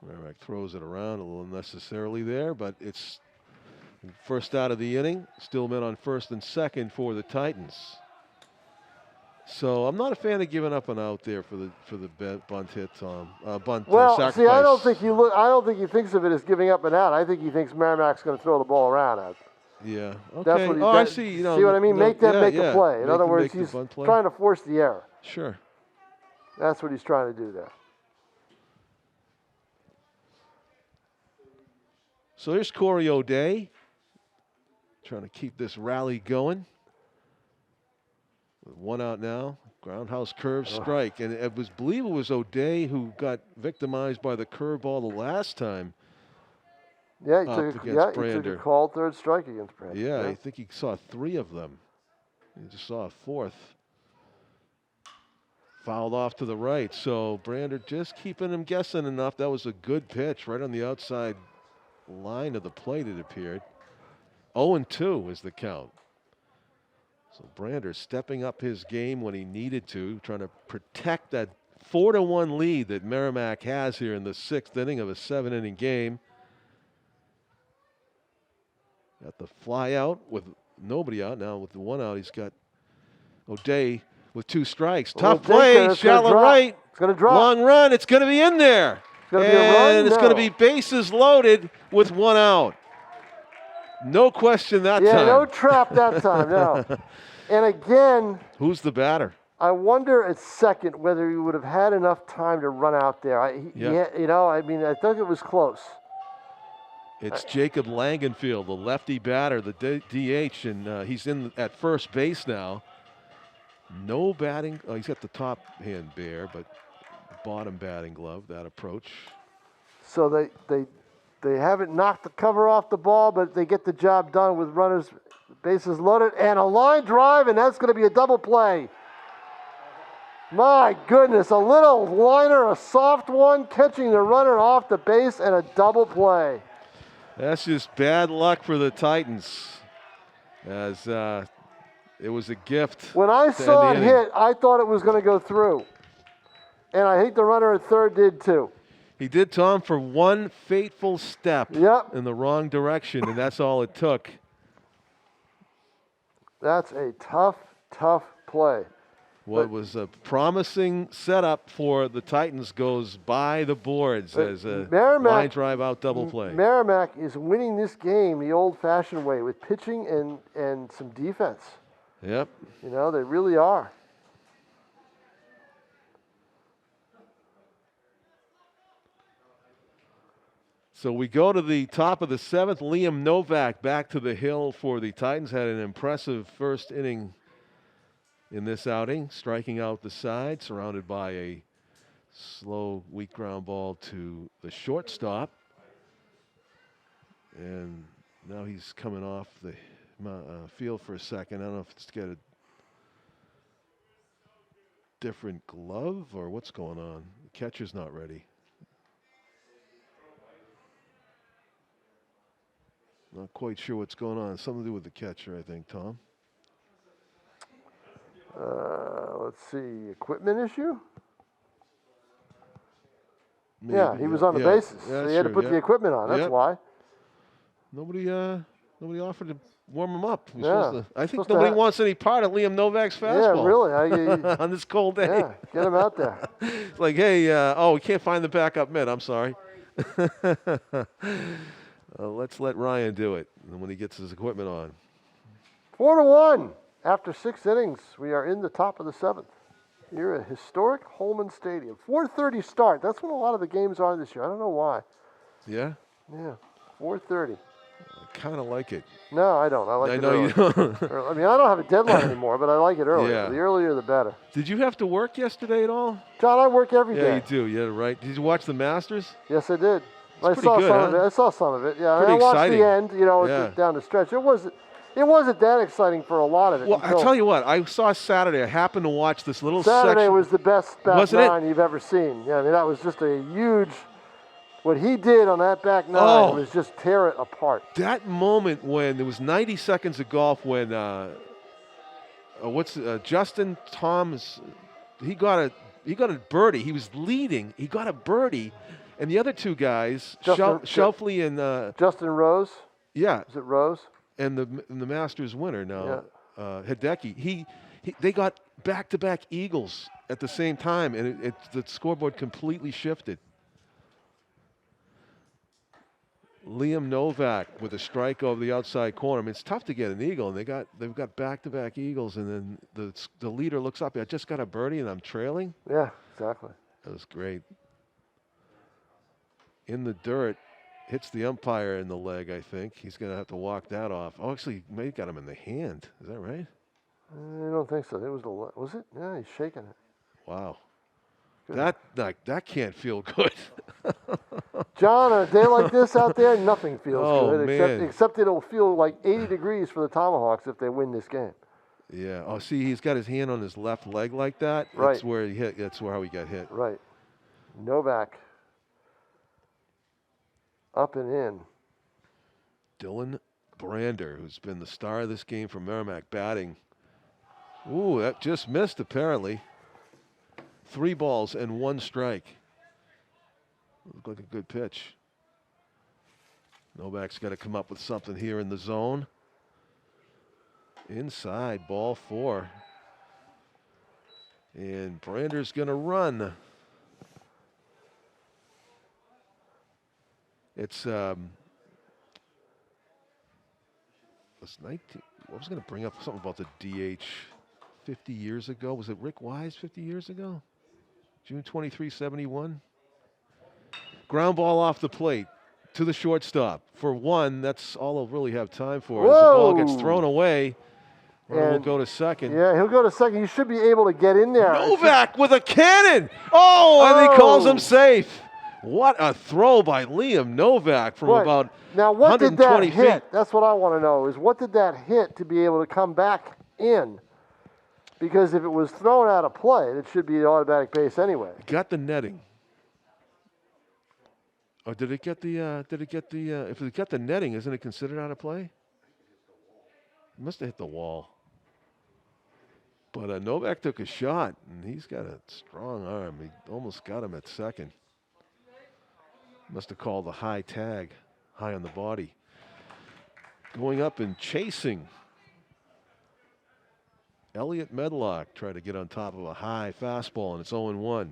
Merrimack throws it around a little unnecessarily there, but it's first out of the inning. Still men on first and second for the Titans. So I'm not a fan of giving up an out there for the bunt hit, Tom. Sacrifice. See, I don't think he thinks of it as giving up and out. I think he thinks Merrimack's going to throw the ball around. Yeah. Okay. That's what I see. You know, see what I mean? Make them make a play. In other words, the he's bunt play. trying to force the error. Sure. That's what he's trying to do there. So here's Corey O'Day trying to keep this rally going. With 1 out now, groundhouse curve strike. And I believe it was O'Day who got victimized by the curveball the last time. Yeah, he against took a called third strike against Brander. Yeah, I think he saw 3 of them. He just saw a 4th. Fouled off to the right. So Brander just keeping him guessing enough. That was a good pitch right on the outside line of the plate, it appeared. 0-2 is the count. So Brander stepping up his game when he needed to, trying to protect that 4-1 lead that Merrimack has here in the 6th inning of a 7-inning game. Got the fly out with nobody out. Now with the 1 out, he's got O'Day with 2 strikes. Tough play, shallow right. It's going to drop. Long run, it's going to be in there. It's going to be a run. And it's going to be bases loaded with 1 out. No question that time. Yeah, no trap that time, no. And again, who's the batter? I wonder at second whether he would have had enough time to run out there. I think it was close. It's Jacob Langenfield, the lefty batter, the DH, and he's in at first base now. No batting. Oh, he's got the top hand bare, but bottom batting glove, that approach. So they haven't knocked the cover off the ball, but they get the job done with runners, bases loaded, and a line drive, and that's going to be a double play. My goodness, a little liner, a soft one, catching the runner off the base, and a double play. That's just bad luck for the Titans, as it was a gift. When I saw it hit, I thought it was going to go through, and I think the runner at third did too. He did, Tom, for 1 fateful step in the wrong direction, and that's all it took. That's a tough, tough play. What was a promising setup for the Titans goes by the boards as a line drive out double play. Merrimack is winning this game the old-fashioned way with pitching and some defense. Yep. You know, they really are. So we go to the top of the 7th. Liam Novak back to the hill for the Titans. Had an impressive first inning in this outing, striking out the side, surrounded by a slow, weak ground ball to the shortstop. And now he's coming off the field for a second. I don't know if it's got a different glove or what's going on. The catcher's not ready. Not quite sure what's going on. Something to do with the catcher, I think, Tom. Let's see. Equipment issue? Maybe, yeah, he was on the bases. So he had to put the equipment on. That's why. Nobody offered to warm him up. I think supposed nobody wants any part of Liam Novak's fastball. Yeah, really. On this cold day. Yeah, get him out there. It's like, hey, we can't find the backup mid. I'm sorry. Let's let Ryan do it when he gets his equipment on. 4-1. After 6 innings, we are in the top of the 7th. Here at historic Holman Stadium. 4:30 start. That's when a lot of the games are this year. I don't know why. Yeah? Yeah, 4:30. I kind of like it. No, I don't. I like it early. You don't. I mean, I don't have a deadline anymore, but I like it early. Yeah. The earlier, the better. Did you have to work yesterday at all? John, I work every day. Yeah, you do. Yeah, right. Did you watch the Masters? Yes, I did. I saw good, some huh? of it. I saw some of it. Yeah, Pretty I watched exciting. the end. Down the stretch. It wasn't that exciting for a lot of it. Well, I tell you what, I saw Saturday. I happened to watch this little Saturday section. was the best back nine you've ever seen. Yeah, I mean, that was just a huge. What he did on that back nine was just tear it apart. That moment when there was 90 seconds of golf when Justin Thomas, he got a birdie. He was leading. He got a birdie, and the other two guys, Shelfley and Justin Rose. Yeah, is it Rose? And the Masters winner now, Hideki. They got back-to-back eagles at the same time, and the scoreboard completely shifted. Liam Novak with a strike over the outside corner. I mean, it's tough to get an eagle, and they've got back-to-back eagles, and then the leader looks up. I just got a birdie, and I'm trailing. Yeah, exactly. That was great. In the dirt, hits the umpire in the leg. I think he's going to have to walk that off. Oh, actually, he may have got him in the hand. Is that right? I don't think so. It was was it? Yeah, he's shaking it. Wow. That can't feel good. John, on a day like this out there, nothing feels good man. except it'll feel like 80 degrees for the Tomahawks if they win this game. Yeah. Oh, see, he's got his hand on his left leg like that. Right. That's where he hit. That's how he got hit. Right. Novak. Up and in. Dylan Brander, who's been the star of this game for Merrimack, batting. Ooh, that just missed apparently. 3 balls and 1 strike. Looked like a good pitch. Novak's got to come up with something here in the zone. Inside, ball 4. And Brander's going to run. It's was 19. I was going to bring up something about the DH 50 years ago. Was it Rick Wise 50 years ago? June 23, 71. Ground ball off the plate to the shortstop. For 1, that's all he'll really have time for. As the ball gets thrown away, will go to second. Yeah, he'll go to second. You should be able to get in there. Novak with a cannon. And he calls him safe. What a throw by Liam Novak from about 120 now, what did that feet. hit? That's what I want to know, is what did that hit to be able to come back in? Because if it was thrown out of play, it should be the automatic base anyway. Got the netting. Or did it get the, if it got the netting, isn't it considered out of play? It must have hit the wall. But Novak took a shot, and he's got a strong arm. He almost got him at second. Must have called the high tag, high on the body. Going up and chasing. Elliot Medlock tried to get on top of a high fastball, and it's 0-1.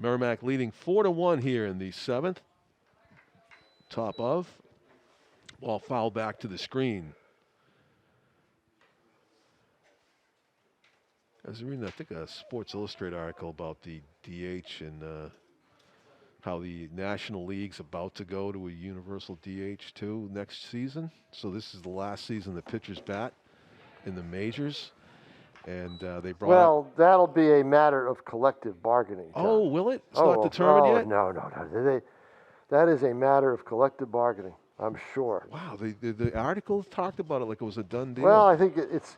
Merrimack leading 4-1 here in the 7th. Top of. Ball fouled back to the screen. I was reading, I think, a Sports Illustrated article about the DH and how the National League's about to go to a universal DH too next season. So this is the last season the pitchers bat in the majors. and they brought up. Well, that'll be a matter of collective bargaining, John. Oh, will it? It's not determined yet? No. That is a matter of collective bargaining, I'm sure. Wow, the article talked about it like it was a done deal. Well, I think it's.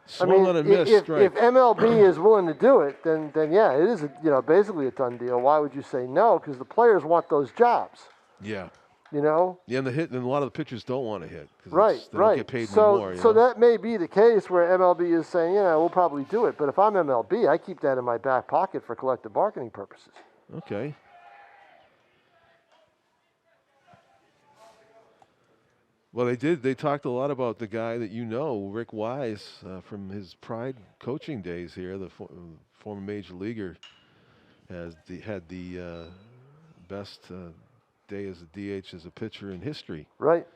Swung on a miss, if strike. MLB is willing to do it, then yeah, it is basically a done deal. Why would you say no? Because the players want those jobs. Yeah. Yeah, and a lot of the pitchers don't want to hit. Right. They don't get paid more. So that may be the case where MLB is saying, we'll probably do it. But if I'm MLB, I keep that in my back pocket for collective bargaining purposes. Okay. Well, they did. They talked a lot about the guy that Rick Wise, from his Pride coaching days here, the former major leaguer, had the best day as a DH as a pitcher in history. Right.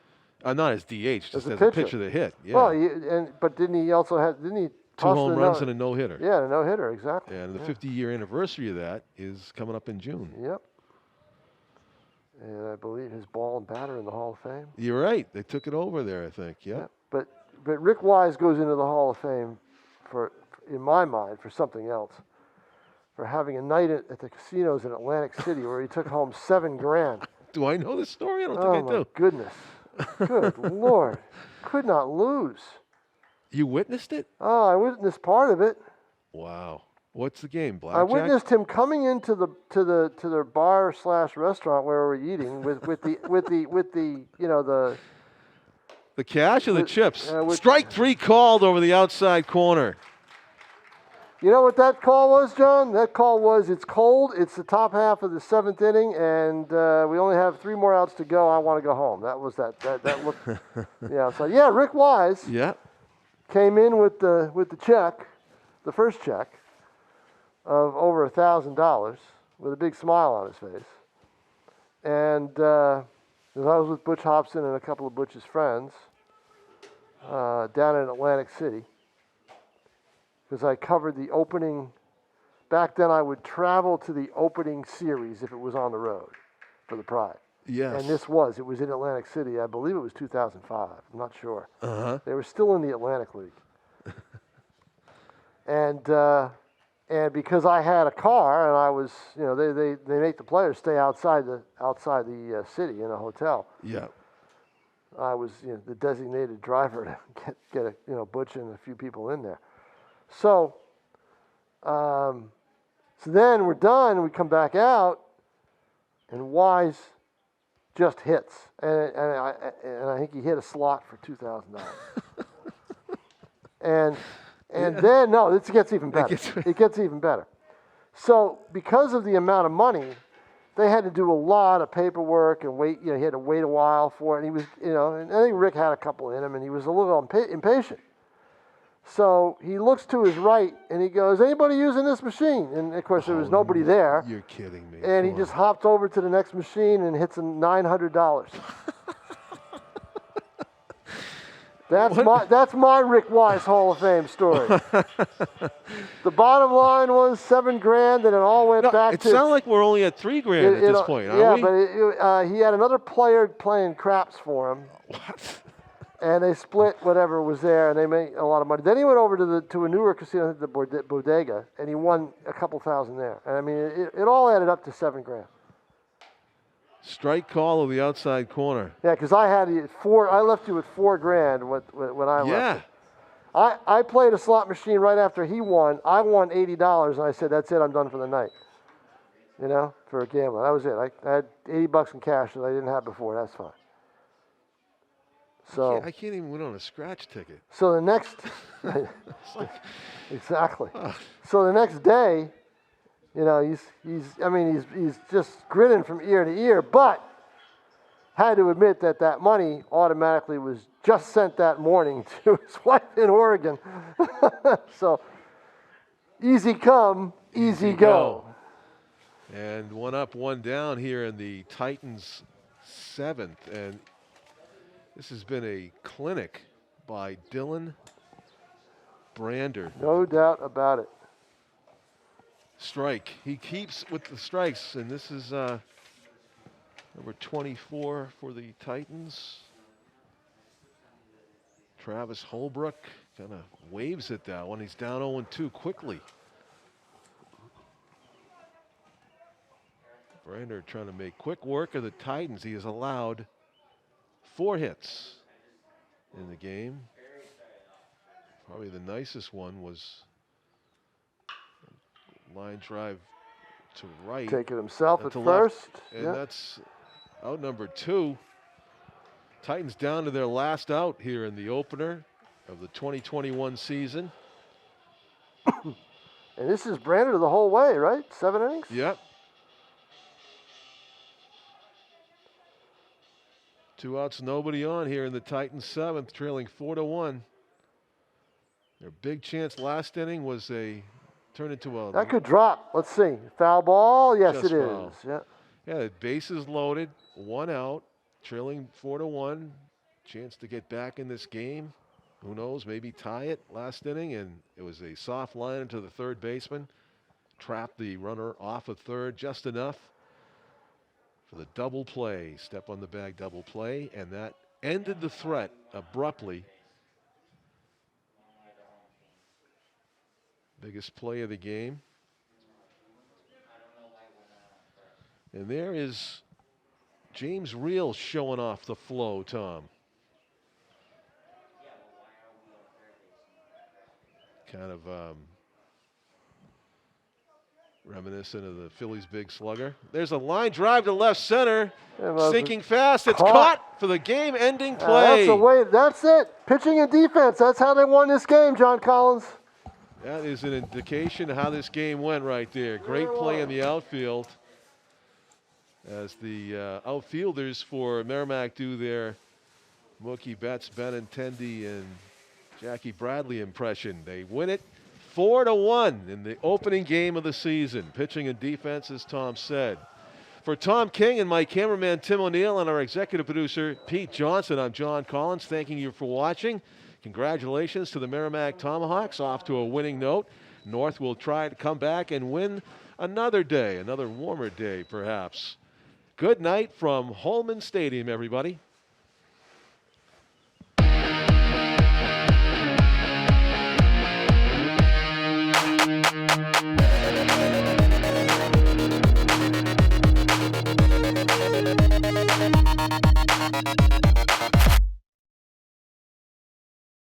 Not as DH, just as a a pitcher that hit. Yeah. Well, but didn't he two home runs and a no-hitter? Yeah, a no-hitter, exactly. And the 50-year anniversary of that is coming up in June. Yep. And I believe his ball and bat are in the Hall of Fame. You're right. They took it over there, I think. Yep. Yeah. But Rick Wise goes into the Hall of Fame in my mind, for something else. For having a night at the casinos in Atlantic City where he took home $7,000. Do I know this story? I don't think I do. Oh, my goodness. Good Lord. Could not lose. You witnessed it? Oh, I witnessed part of it. Wow. What's the game, blackjack? I witnessed him coming into the bar / restaurant where we were eating with the cash or the chips. Strike 3 called over the outside corner. You know what that call was, John? That call was, it's cold. It's the top half of the 7th inning, and we only have 3 more outs to go. I want to go home. That was that looked. Yeah. So yeah, Rick Wise. Yeah. Came in with the check, the first check, of over $1,000 with a big smile on his face. And I was with Butch Hobson and a couple of Butch's friends down in Atlantic City, because I covered the opening. Back then I would travel to the opening series if it was on the road for the Pride. Yes. And it was in Atlantic City. I believe it was 2005. I'm not sure. Uh-huh. They were still in the Atlantic League. And because I had a car and I was, they make the players stay outside the city in a hotel. Yeah. I was the designated driver to get Butch and a few people in there. So then we're done. We come back out, and Wise just hits, and I think he hit a slot for $2,000. And then, no, it gets even better. It gets even better. So because of the amount of money, they had to do a lot of paperwork and wait. He had to wait a while for it. And he was, and I think Rick had a couple in him, and he was a little impatient. So he looks to his right, and he goes, "Anybody using this machine?" And of course, there was nobody there. You're kidding me. And he just hopped over to the next machine and hits $900. That's my Rick Wise Hall of Fame story. The bottom line was $7,000, and it all went back it to. It sounds like we're only at $3,000 at this point, aren't we? Yeah, but he had another player playing craps for him. What? And they split whatever was there, and they made a lot of money. Then he went over to a newer casino, the Bodega, and he won a couple thousand there. And I mean, it all added up to $7,000. Strike call of the outside corner. Yeah, because I had I left you with $4,000 when I left. Yeah. I played a slot machine right after he won. I won $80, and I said, "That's it. I'm done for the night." For a gambling. That was it. I had $80 in cash that I didn't have before. That's fine. So I can't even win on a scratch ticket. So the next, exactly. So the next day, he's just grinning from ear to ear, but had to admit that money automatically was just sent that morning to his wife in Oregon. So easy come, easy go. And 1 up, 1 down here in the Titans' 7th, and this has been a clinic by Dylan Brander. No doubt about it. Strike. He keeps with the strikes, and this is number 24 for the Titans. Travis Holbrook kind of waves at that one. He's down 0-2 quickly. Brander trying to make quick work of the Titans. He has allowed 4 hits in the game. Probably the nicest one was line drive to right. Taking himself at to first. Left, and that's out number 2. Titans down to their last out here in the opener of the 2021 season. And this is Brander the whole way, right? 7 innings? Yep. 2 outs, nobody on here in the Titans' 7th, trailing 4-1. Their big chance last inning was turned into a... That could drop. Let's see. Foul ball? Yes, Just it foul. is. Yeah. Yeah, bases loaded, 1 out, trailing 4-1. Chance to get back in this game. Who knows, maybe tie it last inning, and it was a soft line into the third baseman. Trapped the runner off of third just enough for the double play. Step on the bag double play, and that ended the threat abruptly. Biggest play of the game. And there is James Reel showing off the flow, Tom. Kind of reminiscent of the Phillies' big slugger. There's a line drive to left center. Sinking fast. It's caught for the game-ending play. That's it. Pitching and defense. That's how they won this game, John Collins. That is an indication of how this game went right there. Great play in the outfield as the outfielders for Merrimack do their Mookie Betts, Benintendi, and Jackie Bradley impression. They win it 4-1 in the opening game of the season. Pitching and defense, as Tom said. For Tom King and my cameraman Tim O'Neill and our executive producer Pete Johnson, I'm John Collins, thanking you for watching. Congratulations to the Merrimack Tomahawks, off to a winning note. North will try to come back and win another day, another warmer day perhaps. Good night from Holman Stadium, everybody.